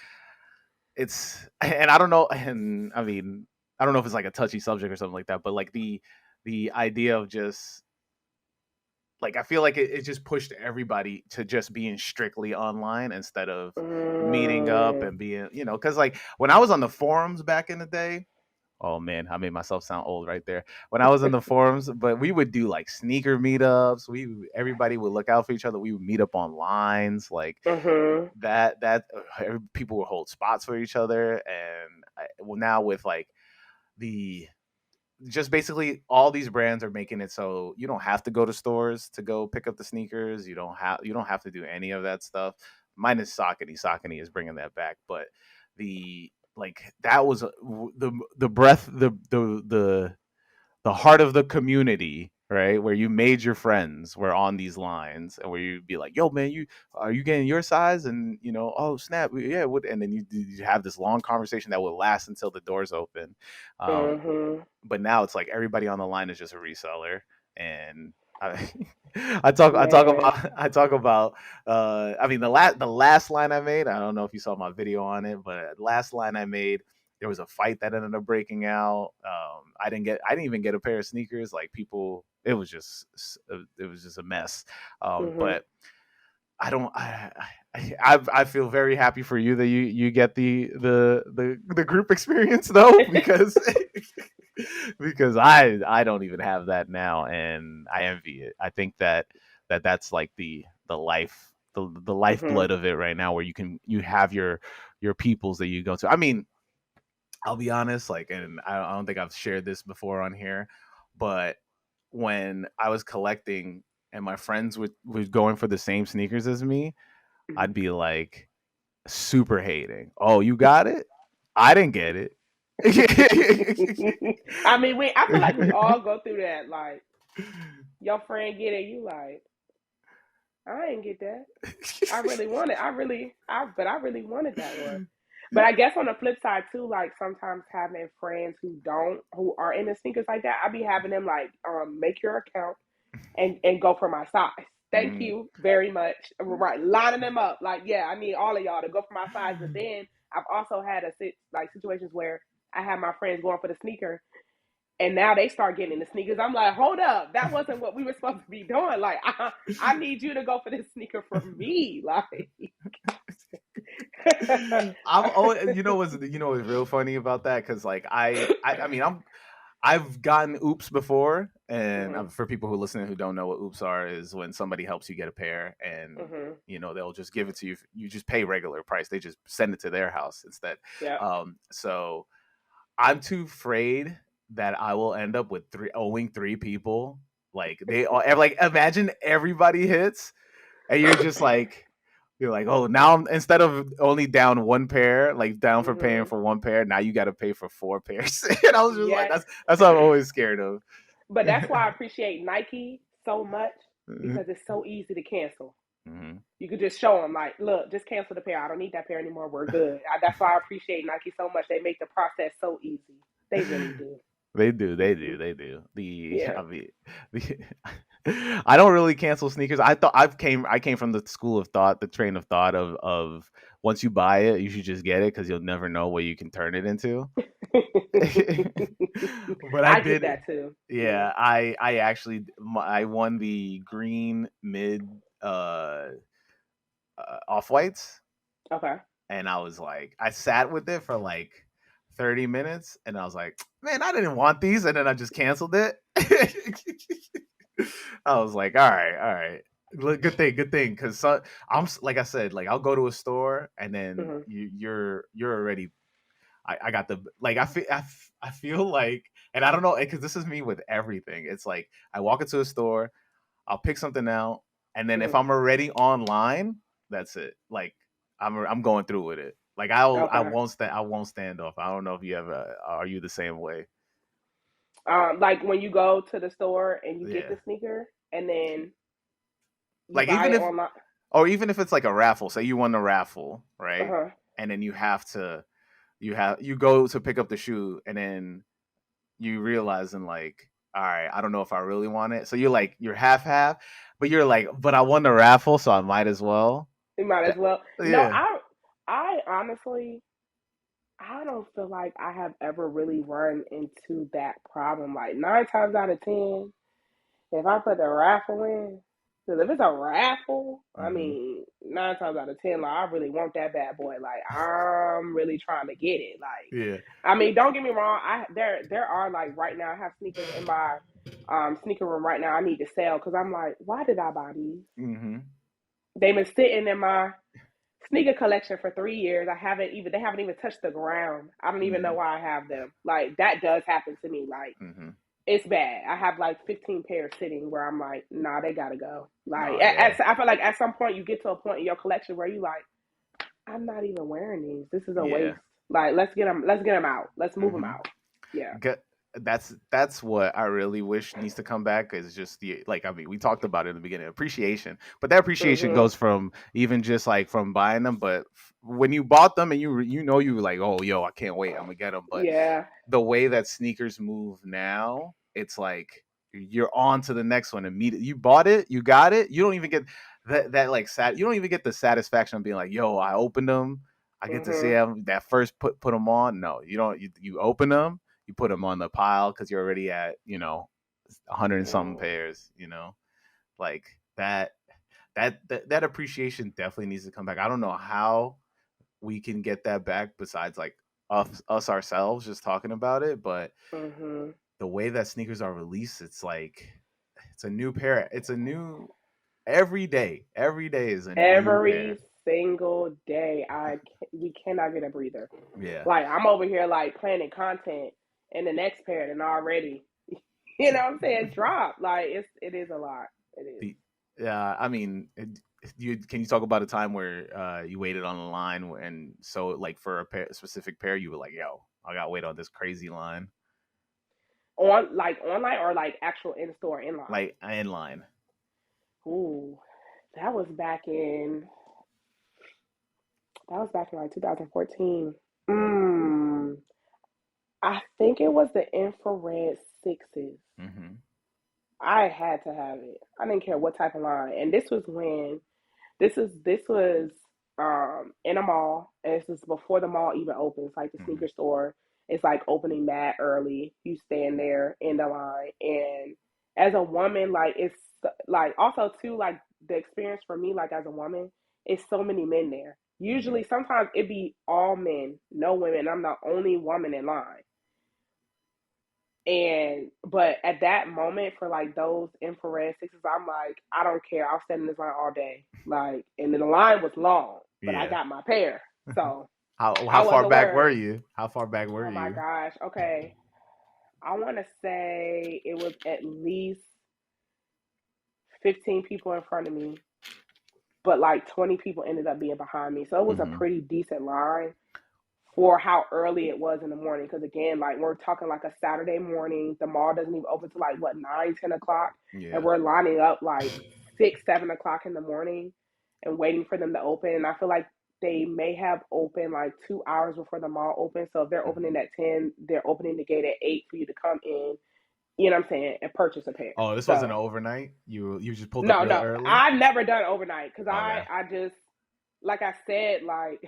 and I don't know, and I mean, I don't know if it's like a touchy subject or something like that, but like the idea of just like I feel like it just pushed everybody to just being strictly online instead of meeting up Mm, and being, because like when I was on the forums back in the day, oh man, I made myself sound old right there. When I was in the forums, but we would do like sneaker meetups. Everybody would look out for each other. We would meet up on lines like mm-hmm. people would hold spots for each other. And well, now with like the just basically all these brands are making it so you don't have to go to stores to go pick up the sneakers. You don't have to do any of that stuff. Minus Saucony. Saucony is bringing that back, but the like that was the breath the heart of the community, right? Where you made your friends were on these lines, and where you'd be like, "Yo, man, you getting your size?" And oh snap, yeah, and then you have this long conversation that will last until the doors open. Um, Mm-hmm. but now it's like everybody on the line is just a reseller, and I, Man. I talk about I mean the last line I made. I don't know if you saw my video on it, but last line I made. There was a fight that ended up breaking out. I didn't even get a pair of sneakers. Like people, it was just a mess. Mm-hmm. But I don't. I feel very happy for you that you get the group experience though, because because I don't even have that now, and I envy it. I think that's like the life the Hmm. lifeblood of it right now, where you have your peoples that you go to. I mean, I'll be honest, like, and I don't think I've shared this before on here, but when I was collecting and my friends would going for the same sneakers as me, Hmm. I'd be like super hating. Oh, you got it? I didn't get it. I mean, I feel like we all go through that. Like your friend get it, you like, I ain't get that. I really wanted. But I really wanted that one. But I guess on the flip side too, like sometimes having friends who are into sneakers like that, I be having them like, make your account and go for my size. Thank Mm. you very much. Right, lining them up. Like, yeah, I need all of y'all to go for my size. But then I've also had situations where I have my friends going for the sneaker, and now they start getting in the sneakers. I'm like, hold up, that wasn't what we were supposed to be doing. Like, I need you to go for this sneaker for me. Like, I'm always, what's real funny about that, because like I mean I've gotten oops before, and hmm. for people who listen who don't know what oops are, is when somebody helps you get a pair, and Hmm. they'll just give it to you. You just pay regular price. They just send it to their house instead. Yep. So I'm too afraid that I will end up with owing three people. Like they all like, imagine everybody hits, and you're like, oh, now instead of only down one pair, like down for paying Hmm. for one pair, now you got to pay for four pairs. And I was just like, Yes. that's what I'm always scared of. But that's why I appreciate Nike so much, because it's so easy to cancel. Mm-hmm. You could just show them, like, look, just cancel the pair. I don't need that pair anymore. We're good. That's why I appreciate Nike so much. They make the process so easy. They really do. They do, they Hmm. do, they do. Yeah. I mean, the, I don't really cancel sneakers. I came from the school of thought, the train of thought of once you buy it, you should just get it because you'll never know what you can turn it into. But I I get did, that too. Yeah. yeah. I actually I won the green mid uh, off whites, Okay. and I was like, I sat with it for like 30 minutes, and I was like, man, I didn't want these, and then I just canceled it. I was like, all right. Good thing, because like I said, like I'll go to a store, and then Hmm. you're already. I got the like I feel like, and I don't know, because this is me with everything. It's like I walk into a store, I'll pick something out, and then if Hmm. I'm already online, that's it. Like I'm going through with it. Like Okay. I won't stand off. I don't know if you ever are you the same way? Like when you go to the store and you get Yeah. the sneaker and then you Like buy even it if online. or even if it's like a raffle, say you won the raffle, Uh right? huh. And then you go to pick up the shoe, and then you realize, and like, all right, I don't know if I really want it. So you're half, but you're like, but I won the raffle, so I might as well. You might as That, well. No, yeah. I honestly, I don't feel like I have ever really run into that problem. Like 9 times out of 10, if I put the raffle in, because if it's a raffle, I Hmm. mean, 9 times out of 10, like I really want that bad boy. Like I'm really trying to get it. Like, Yeah. I mean, don't get me wrong. There are like right now I have sneakers in my sneaker room right now. I need to sell because I'm like, why did I buy these? Hmm. They've been sitting in my sneaker collection for 3 years. They haven't even touched the ground. I don't even know Hmm. why I have them. Like that does happen to me. Like Hmm. it's bad. I have like 15 pairs sitting where I'm like, nah, they gotta go. Like No, yeah. I feel like at some point you get to a point in your collection where you like, I'm not even wearing these. This is a Yeah. waste. Like let's get them out. Let's move them Hmm. out. Yeah. Get that's what I really wish needs to come back, is just the, like, I mean, we talked about it in the beginning, appreciation, but that appreciation Mhm. goes from even just like from buying them, but when you bought them and you were like, oh, yo, I can't wait, I'm gonna get them. But Yeah. the way that sneakers move now, it's like you're on to the next one immediately. You bought it, you got it, you don't even get that like you don't even get the satisfaction of being like, yo, I opened them, I get to see Mhm. them that first put them on. No, you don't. You open them, you put them on the pile because you're already at 100 and something Mm. pairs. Like that. that appreciation definitely needs to come back. I don't know how we can get that back besides like us ourselves just talking about it, but Mm-hmm. the way that sneakers are released, it's like it's a new pair. It's a new every day. Every day is a new Every pair. single day, we cannot get a breather. Yeah. Like I'm over here like planning content in the next pair and already, you know what I'm saying, drop. Like it is a lot. It is. The I mean, can you talk about a time where you waited on the line and so like for a specific pair you were like, yo, I got to wait on this crazy line, On like online or like actual in store in line. like in line. Ooh, that was back in like 2014. Mm, I think it was the infrared sixes. Mm-hmm. I had to have it. I didn't care what type of line. And this was in a mall, and this is before the mall even opens. Like the Mm-hmm. sneaker store, it's like opening mad early. You stand there in the line, and as a woman, like it's like also too like the experience for me, like as a woman, it's so many men there. Mm-hmm. Usually, sometimes it be all men, no women. I'm the only woman in line. And but at that moment for like those infrared sixes, I'm like, I don't care. I'll stand in this line all day. Like, and then the line was long, but I Yeah. got my pair, so How I far wasn't back were worried. you? How far back were Oh my you? gosh. Okay, I want to say it was at least 15 people in front of me, but like 20 people ended up being behind me. So it was a Mm-hmm. pretty decent line for how early it was in the morning. Because again, like we're talking like a Saturday morning. The mall doesn't even open till like what 9, 10 o'clock, and Yeah. we're lining up like 6, 7 o'clock in the morning and waiting for them to open. And I feel like they may have opened like 2 hours before the mall opens. So if they're Mm-hmm. opening at 10, they're opening the gate at 8 for you to come in. You know what I'm saying, and purchase a pair. Oh, this wasn't So overnight. You just pulled up no, real no, early. I've never done overnight because Okay. I just like I said like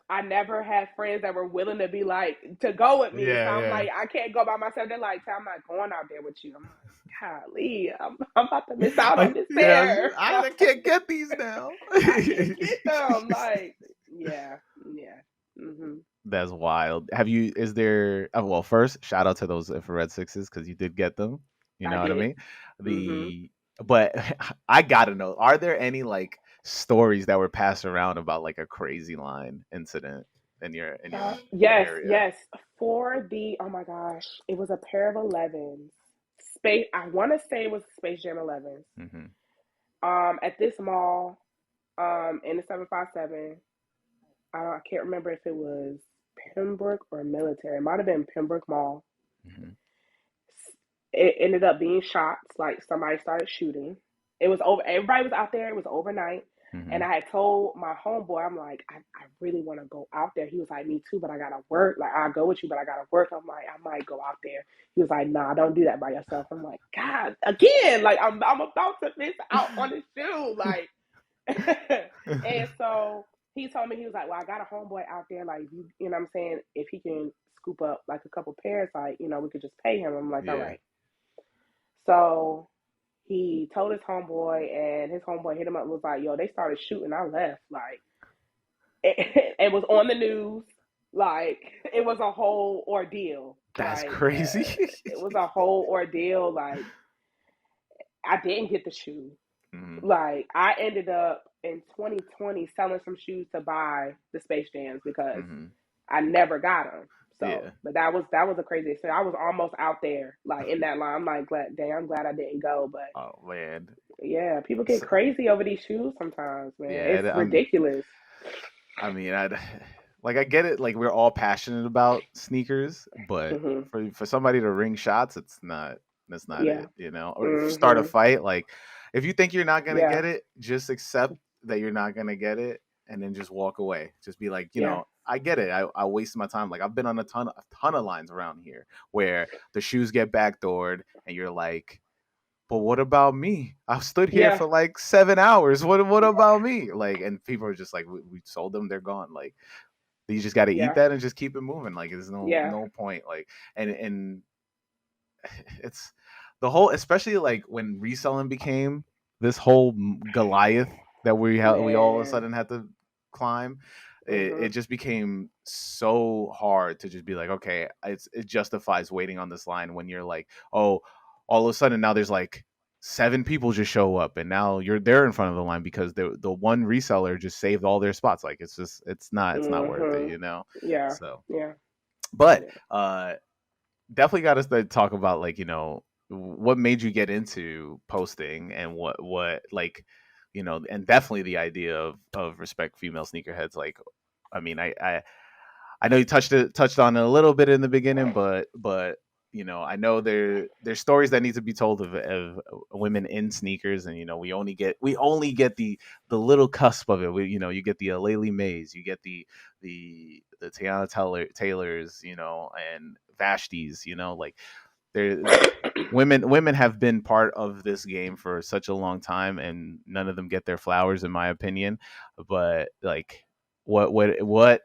I never had friends that were willing to be like to go with me. So Yeah, I'm yeah. like, I can't go by myself. They're like, I'm not going out there with you. I'm like, golly, I'm about to miss out on this Yeah, pair. I can't get these now. I can't get them. Like, yeah, yeah. Hmm. That's wild. Have you? Is there? Well, first, shout out to those infrared sixes because you did get them. You I know what I did. mean? Hmm. The but I gotta know. Are there any like stories that were passed around about like a crazy line incident in your Yes, area? yes. For the oh my gosh, it was a pair of 11s. Space. I want to say it was Space Jam 11s. Hmm. At this mall, in the 757. I can't remember if it was Pembroke or Military. It might have been Pembroke Mall. Hmm. It ended up being shots. Like somebody started shooting. It was over. Everybody was out there. It was overnight. And Hmm. I had told my homeboy, I'm like, I really want to go out there. He was like, me too, but I gotta work. Like I'll go with you, but I gotta work. I'm like, I might go out there. He was like, nah, don't do that by yourself. I'm like, God, again, like I'm about to miss out on the shoe. Like and so he told me, he was like, well, I got a homeboy out there, like you know what I'm saying, if he can scoop up like a couple pairs, like, we could just pay him. I'm like, all Yeah. right. So he told his homeboy, and his homeboy hit him up and was like, yo, they started shooting. I left. Like it was on the news. Like it was a whole ordeal. That's Like crazy. it was a whole ordeal. Like I didn't get the shoe. Hmm. Like I ended up in 2020 selling some shoes to buy the Space Jams because Hmm. I never got them. So, Yeah. but that was a crazy experience. I was almost out there, like in that line. I'm like, I'm glad I didn't go. But Oh man. yeah, people get So, crazy over these shoes sometimes, man. yeah. It's ridiculous. I mean, I get it. Like we're all passionate about sneakers, but Hmm. for somebody to ring shots, it's not. That's not Yeah. it. You know, or if you start a Hmm. fight, like if you think you're not gonna Yeah. get it, just accept that you're not gonna get it, and then just walk away. Just be like, Yeah. I get it. I wasted my time. Like I've been on a ton of lines around here where the shoes get backdoored, and you're like, but what about me? I've stood here Yeah. for like 7 hours. What about me? Like, and people are just like, we sold them, they're gone. Like, you just got to eat Yeah. that and just keep it moving. Like, there's no Yeah. no point. Like, and it's the whole, especially like when reselling became. this whole Goliath that we all of a Man. sudden had to climb, it Mhm. just became so hard to just be like, okay, it justifies waiting on this line when you're like, oh, all of a sudden now there's like seven people just show up and now you're there in front of the line because the one reseller just saved all their spots. Like it's not worth it, Mhm. you know. Yeah. So, Yeah. but Yeah. definitely got us to talk about, like, what made you get into posting and what like, and definitely the idea of respect female sneakerheads. Like, I mean, I know you touched on it a little bit in the beginning, but I know there's stories that need to be told of women in sneakers, and we only get the little cusp of it. You get the Alayli Mays, you get the Tiana Taylors, and Vashtis, like, there women have been part of this game for such a long time, and none of them get their flowers, in my opinion. But, like, what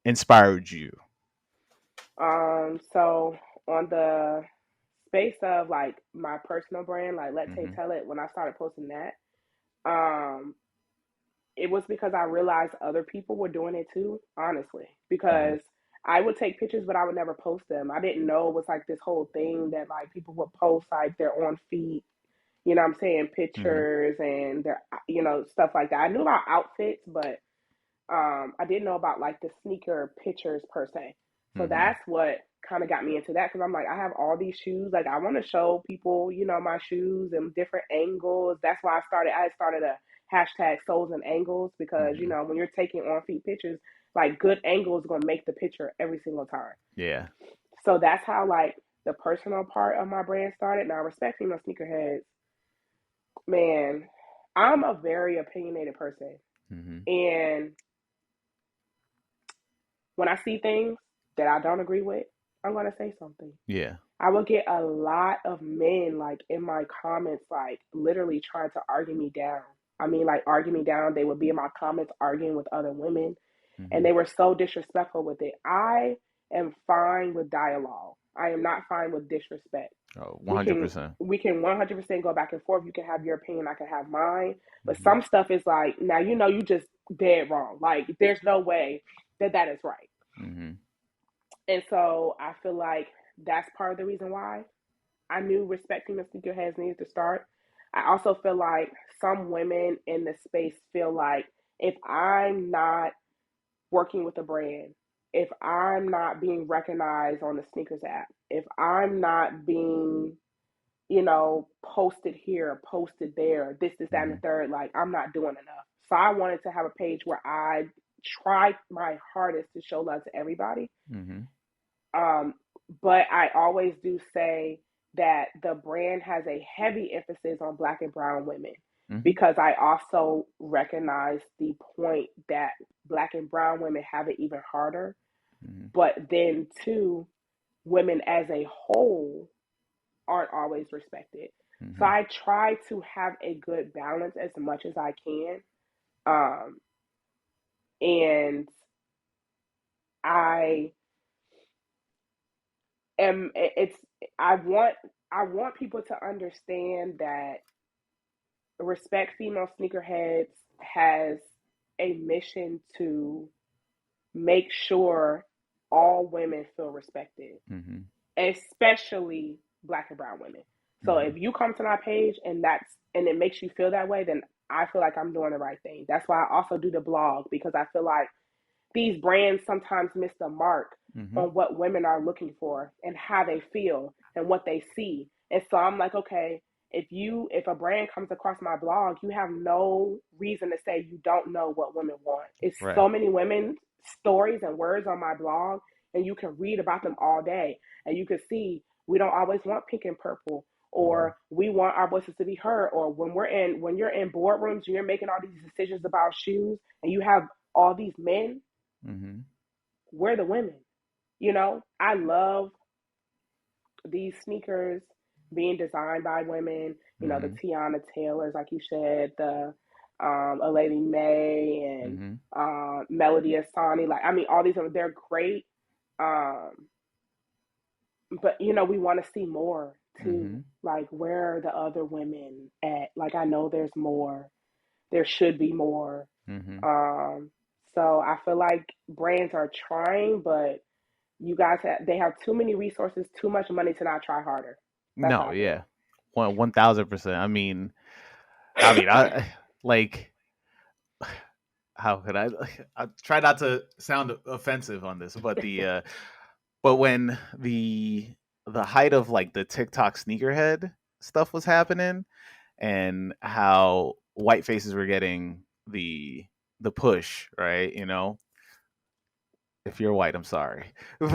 inspired you? So on the space of like my personal brand, like Let Tay Hmm. Tell It, when I started posting that, um, it was because I realized other people were doing it too, honestly. Hmm. Because I would take pictures, but I would never post them. I didn't know it was like this whole thing that like people would post like their on feet, you know what I'm saying, Hmm. pictures and their, stuff like that. I knew about outfits, but I didn't know about like the sneaker pictures per se. So Hmm. that's what kind of got me into that because I'm like, I have all these shoes. Like, I want to show people, my shoes and different angles. That's why I started a hashtag soles and angles because, Hmm. when you're taking on feet pictures, like good angles is going to make the picture every single time. Yeah. So that's how like the personal part of my brand started. Now, respecting my sneakerheads, man, I'm a very opinionated person. Hmm. And when I see things that I don't agree with, I'm going to say something. Yeah. I will get a lot of men like in my comments, like literally trying to argue me down. I mean, like argue me down. They would be in my comments arguing with other women, and Hmm. they were so disrespectful with it. I am fine with dialogue. I am not fine with disrespect. Oh, We can 100%. we can 100% go back and forth. You can have your opinion, I can have mine. But Hmm. some stuff is like, now you just dead wrong. Like there's no way that that is right. Hmm. And so I feel like that's part of the reason why I knew respecting the sneakerheads needed to start. I also feel like some women in the space feel like if I'm not working with a brand, if I'm not being recognized on the sneakers app, if I'm not being, posted here, posted there, this, that, and the Hmm. third, like I'm not doing enough. So I wanted to have a page where I tried my hardest to show love to everybody. Hmm. Um, but I always do say that the brand has a heavy emphasis on Black and Brown women Hmm. because I also recognize the point that Black and Brown women have it even harder. Hmm. But then, too, women as a whole aren't always respected. So Hmm. I try to have a good balance as much as I can. Um, and I it's I want people to understand that Respect Female Sneakerheads has a mission to make sure all women feel respected, Hmm. especially Black and Brown women. So Hmm. if you come to my page and it makes you feel that way, then I feel like I'm doing the right thing. That's why I also do the blog because I feel like these brands sometimes miss the mark Hmm. on what women are looking for and how they feel and what they see. And so I'm like, okay, if a brand comes across my blog, you have no reason to say you don't know what women want. It's Right. so many women stories and words on my blog and you can read about them all day and you can see we don't always want pink and purple Hmm. or we want our voices to be heard or when you're in boardrooms and you're making all these decisions about shoes and you have all these men, Hmm. we're the women. I love these sneakers being designed by women. The Hmm. Tiana Taylors, like you said, the a Lady May and Hmm. Melody Asani. Like, I mean, all these they're great. Um, but we want to see more. too. Mhm. Like, where are the other women at? Like, I know there's more. There should be more. Mhm. Um, so I feel like brands are trying, but they have too many resources, too much money to not try harder. That's No, how I yeah. feel. 1000%. I like how could I I try not to sound offensive on this, but but when the height of like the TikTok sneakerhead stuff was happening and how white faces were getting the push, right? You know, if you're white, I'm sorry, but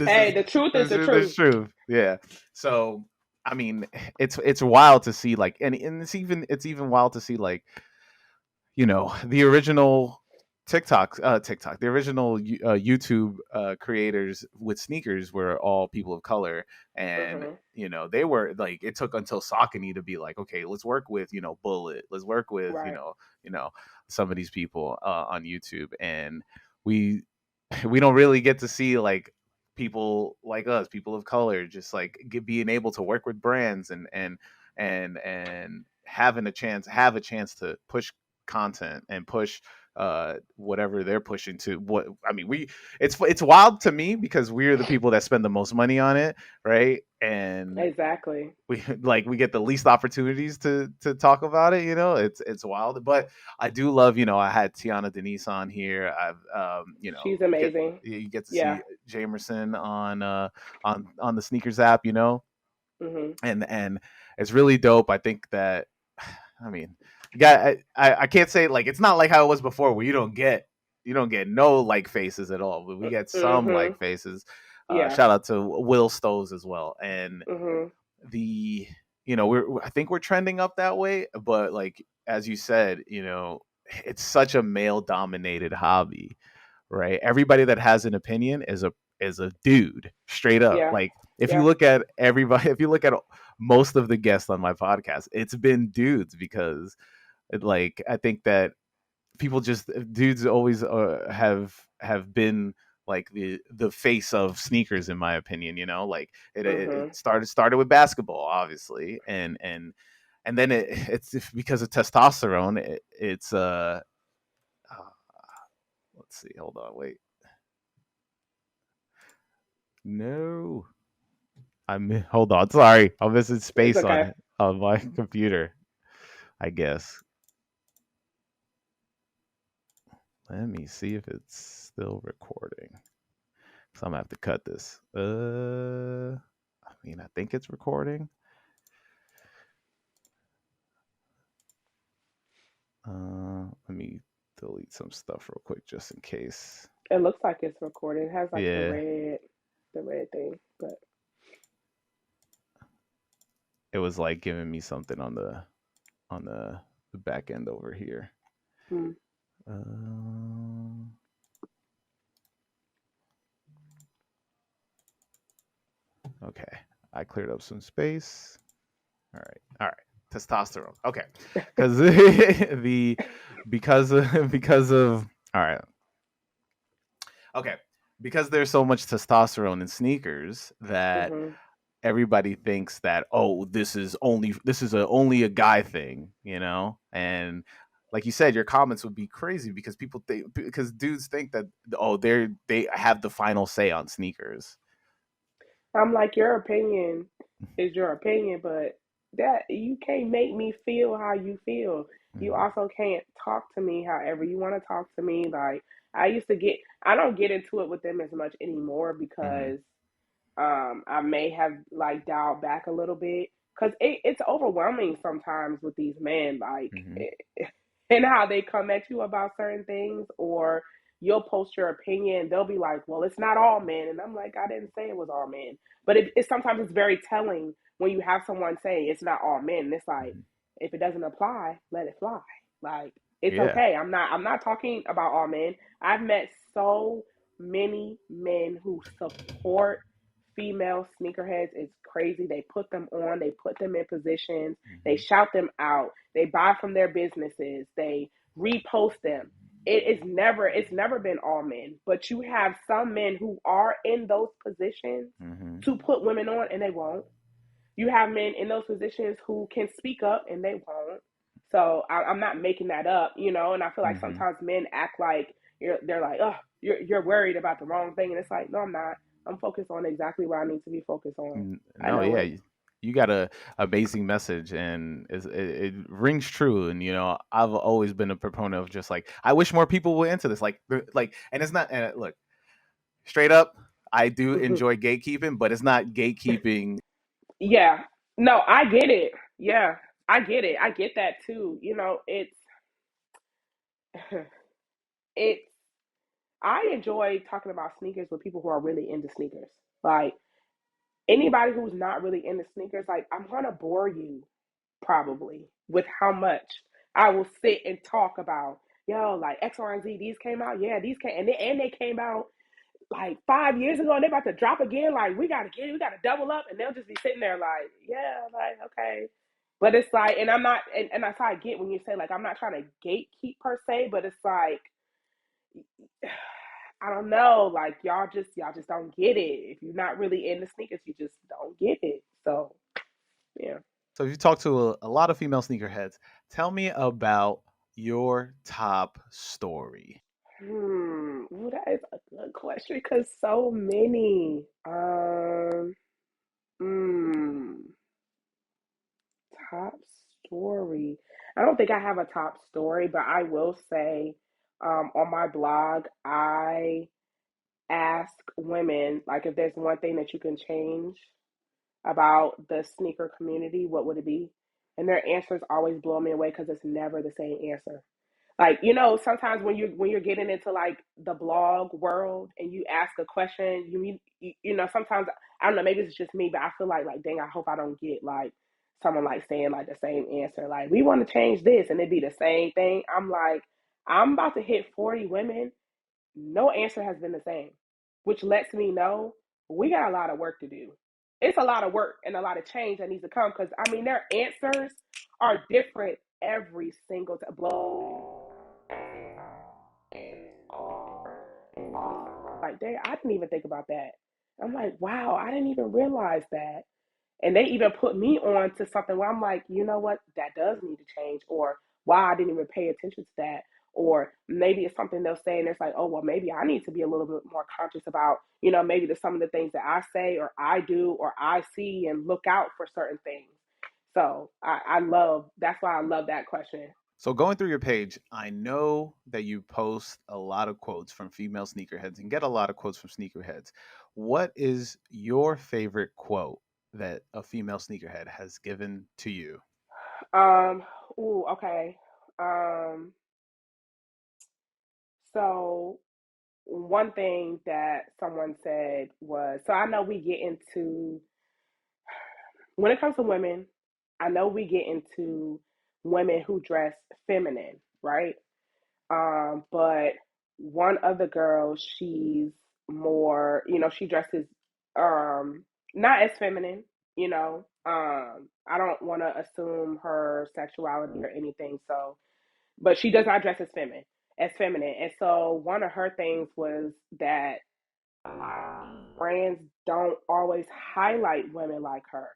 Hey, the truth is this the is the truth. truth. Yeah. So I mean, it's wild to see like, and it's even wild to see like, the original TikTok, the original YouTube creators with sneakers were all people of color, and Hmm. they were like, it took until Saucony to be like, okay, let's work with Bullet, let's work with Right. some of these people on YouTube, and we we don't really get to see like people like us, people of color, just like being able to work with brands and having have a chance to push content and push whatever they're pushing to what I mean we it's wild to me because we're the people that spend the most money on it, right? And Exactly. we get the least opportunities to talk about it. It's wild, but I do love. I had Tiana Denise on here. I've She's you get amazing. you get to Yeah. see Jamerson on the sneakers app, Hmm. and it's really dope. I think that I mean, I can't say like it's not like how it was before where you don't get no like faces at all, but we get some Hmm. like faces. Yeah. Shout out to Will Stows as well, and Hmm. the I think we're trending up that way, but like as you said, it's such a male dominated hobby, right? Everybody that has an opinion is a dude, straight up. Yeah. Like if you Yeah. look at everybody, if you look at most of the guests on my podcast, it's been dudes because like I think that people just dudes always have been like the face of sneakers in my opinion, like it Hmm. started with basketball obviously, and then it's because of testosterone. It's uh let's see, hold on, wait, no, hold on, sorry, I'm missing It's space okay. on my computer, I guess. Let me see if it's still recording. So I'm gonna have to cut this. I think it's recording. Let me delete some stuff real quick just in case. It looks like it's recorded. It has like Yeah, the red thing. But it was like giving me something on the back end over here. hmm. Um, okay, I cleared up some space. All right. Testosterone. Okay, because the because of all right. Okay, because there's so much testosterone in sneakers that Hmm. everybody thinks that, oh, this is only a guy thing, and like you said, your comments would be crazy because people think, because dudes think that, oh, they have the final say on sneakers. I'm like, your opinion is your opinion, but that you can't make me feel how you feel. You Mhm. also can't talk to me however you want to talk to me. Like, I don't get into it with them as much anymore Mhm. because I may have like dialed back a little bit because it's overwhelming sometimes with these men. Like, Mhm. and how they come at you about certain things, or you'll post your opinion, they'll be like, well, it's not all men, and I'm like, I didn't say it was all men. But it sometimes it's very telling when you have someone say it's not all men, and it's like, Mhm. if it doesn't apply, let it fly. Like, it's Yeah. okay. I'm not talking about all men. I've met so many men who support female sneakerheads. It's crazy. They put them on, they put them in positions, they Mhm. shout them out, they buy from their businesses, they repost them. It's never been all men, but you have some men who are in those positions Mhm. to put women on and they won't. you have men in those positions who can speak up and they won't. So I'm not making that up, you know. And I feel like Hmm. sometimes men act like they're like, oh, you're worried about the wrong thing, and it's like, no, I'm not. I'm focused on exactly what I need to be focused on. I No, know yeah, it. you got a amazing message, and it rings true. And I've always been a proponent of just like I wish more people were into this. Like, and it's not. And look, straight up, I do enjoy gatekeeping, but it's not gatekeeping. Yeah. No, I get it. Yeah, I get it. I get that too. You know, it's I enjoy talking about sneakers with people who are really into sneakers. Like anybody who's not really into sneakers, like I'm gonna bore you probably with how much I will sit and talk about. Yo, like X, Y, and Z. These came out. Yeah, these came and they came out like 5 years ago, and they're about to drop again. Like we gotta get it. We gotta double up, and they'll just be sitting there like, yeah, like okay. But it's like, and I'm not, and that's how I get when you say like I'm not trying to gatekeep per se, but it's like I don't know, like y'all just don't get it. If you're not really into sneakers, you just don't get it. So yeah. So if you talk to a lot of female sneakerheads, tell me about your top story. Well, that is a good question because so many. Hmm, top story. I don't think I have a top story, but I will say, on my blog, I ask women like if there's one thing that you can change about the sneaker community, what would it be? And their answers always blow me away because it's never the same answer. Like sometimes when you're getting into like the blog world and you ask a question, sometimes I don't know, maybe it's just me, but I feel like dang, I hope I don't get like someone like saying like the same answer, like we want to change this, and it'd be the same thing. I'm like, I'm about to hit 40 women, no answer has been the same, which lets me know we got a lot of work to do. It's a lot of work and a lot of change that needs to come because I mean their answers are different every single time. Like, dang, I didn't even think about that. I'm like, wow, I didn't even realize that. And they even put me on to something where I'm like, you know what, that does need to change, or wow, I didn't even pay attention to that. Or maybe it's something they'll say and it's like, oh, well, maybe I need to be a little bit more conscious about, maybe there's some of the things that I say or I do or I see and look out for certain things. So I love, that's why I love that question. So going through your page, I know that you post a lot of quotes from female sneakerheads and get a lot of quotes from sneakerheads. What is your favorite quote that a female sneakerhead has given to you? Um, ooh, okay. Um, so one thing that someone said was, so I know we get into, when it comes to women, I know we get into women who dress feminine, right? But one of the girls, she's more, she dresses not as feminine, you know. I don't want to assume her sexuality or anything, so but she does not dress as feminine. And so one of her things was that brands don't always highlight women like her.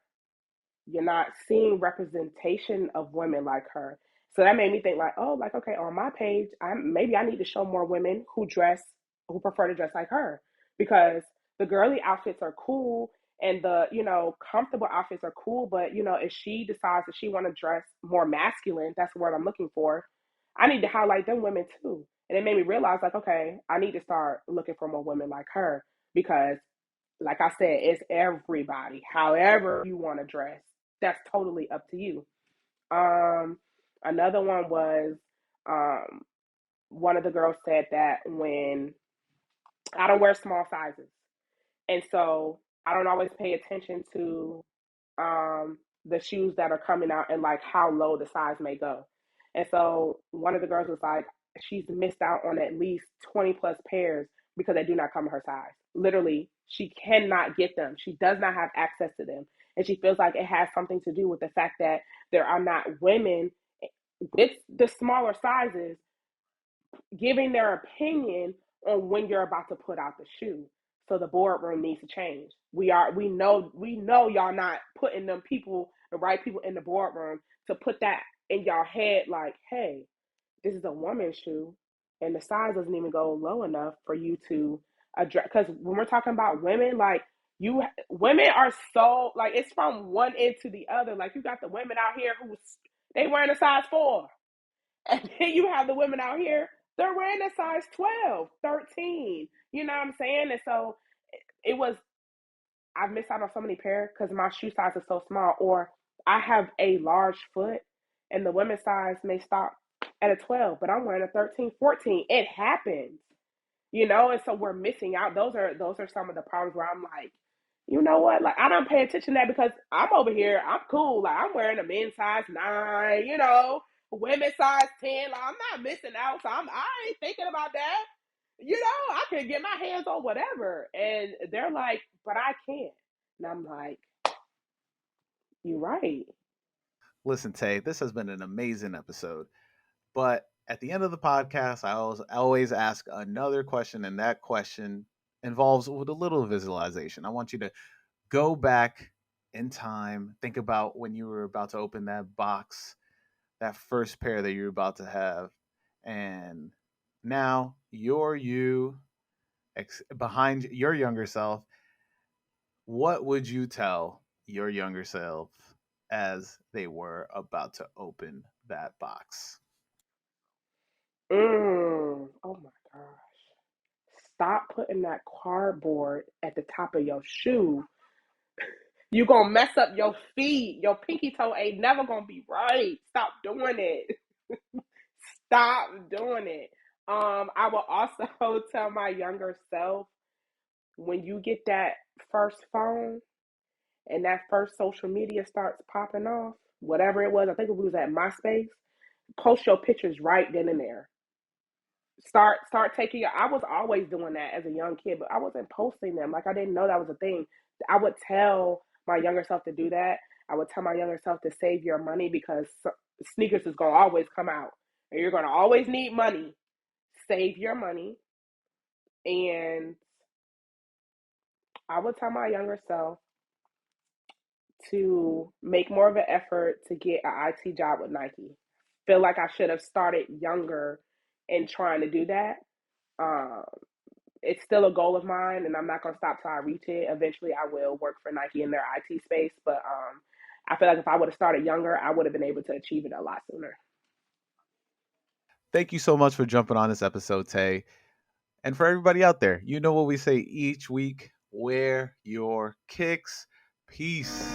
You're not seeing representation of women like her. So that made me think like, oh, like okay, on my page, maybe I need to show more women who prefer to dress like her, because the girly outfits are cool and the comfortable outfits are cool, but if she decides that she want to dress more masculine, that's the word I'm looking for. I need to highlight them women too. And it made me realize like, okay, I need to start looking for more women like her, because like I said, it's everybody. However you want to dress, that's totally up to you. Um, Another one was um, one of the girls said that when I don't wear small sizes, and so I don't always pay attention to the shoes that are coming out and like how low the size may go. And so one of the girls was like, she's missed out on at least 20 plus pairs because they do not come in her size. Literally, she cannot get them. She does not have access to them. And she feels like it has something to do with the fact that there are not women with the smaller sizes giving their opinion on when you're about to put out the shoe. So the boardroom needs to change. We know y'all not putting them people, the right people in the boardroom to put that in y'all head like, hey, this is a woman's shoe, and the size doesn't even go low enough for you to address. Because when we're talking about women, like you, women are so like it's from one end to the other. Like you got the women out here who they wearing a size 4, and then you have the women out here they're wearing a size 12, 13. You know what I'm saying? And so it was I've missed out on so many pairs because my shoe size is so small, or I have a large foot and the women's size may stop at a 12, but I'm wearing a 13, 14. It happens, and so we're missing out. Those are some of the problems where I'm like, you know what? Like I don't pay attention to that because I'm over here, I'm cool. Like I'm wearing a men's size 9, women's size 10. Like I'm not missing out. So I ain't thinking about that. I can get my hands on whatever. And they're like, but I can't. And I'm like, you're right. Listen, Tay, this has been an amazing episode. But at the end of the podcast, I always ask another question, and that question involves with a little visualization. I want you to go back in time, think about when you were about to open that box, that first pair that you're about to have, and now you're you behind your younger self. What would you tell your younger self as they were about to open that box? Oh my gosh. Stop putting that cardboard at the top of your shoe. You gonna mess up your feet. Your pinky toe ain't never gonna be right. Stop doing it. Stop doing it. I will also tell my younger self when you get that first phone and that first social media starts popping off, whatever it was, I think it was at MySpace, post your pictures right then and there. Start taking your I was always doing that as a young kid, but I wasn't posting them. Like I didn't know that was a thing. I would tell my younger self to do that. I would tell my younger self to save your money because sneakers is gonna always come out. And you're gonna always need money. Save your money. And I would tell my younger self to make more of an effort to get an IT job with Nike. Feel like I should have started younger in trying to do that. Um, it's still a goal of mine, and I'm not gonna stop till I reach it. Eventually, I will work for Nike in their IT space, but I feel like if I would have started younger, I would have been able to achieve it a lot sooner. Thank you so much for jumping on this episode, Tay. And for everybody out there, you know what we say each week: wear your kicks. Peace.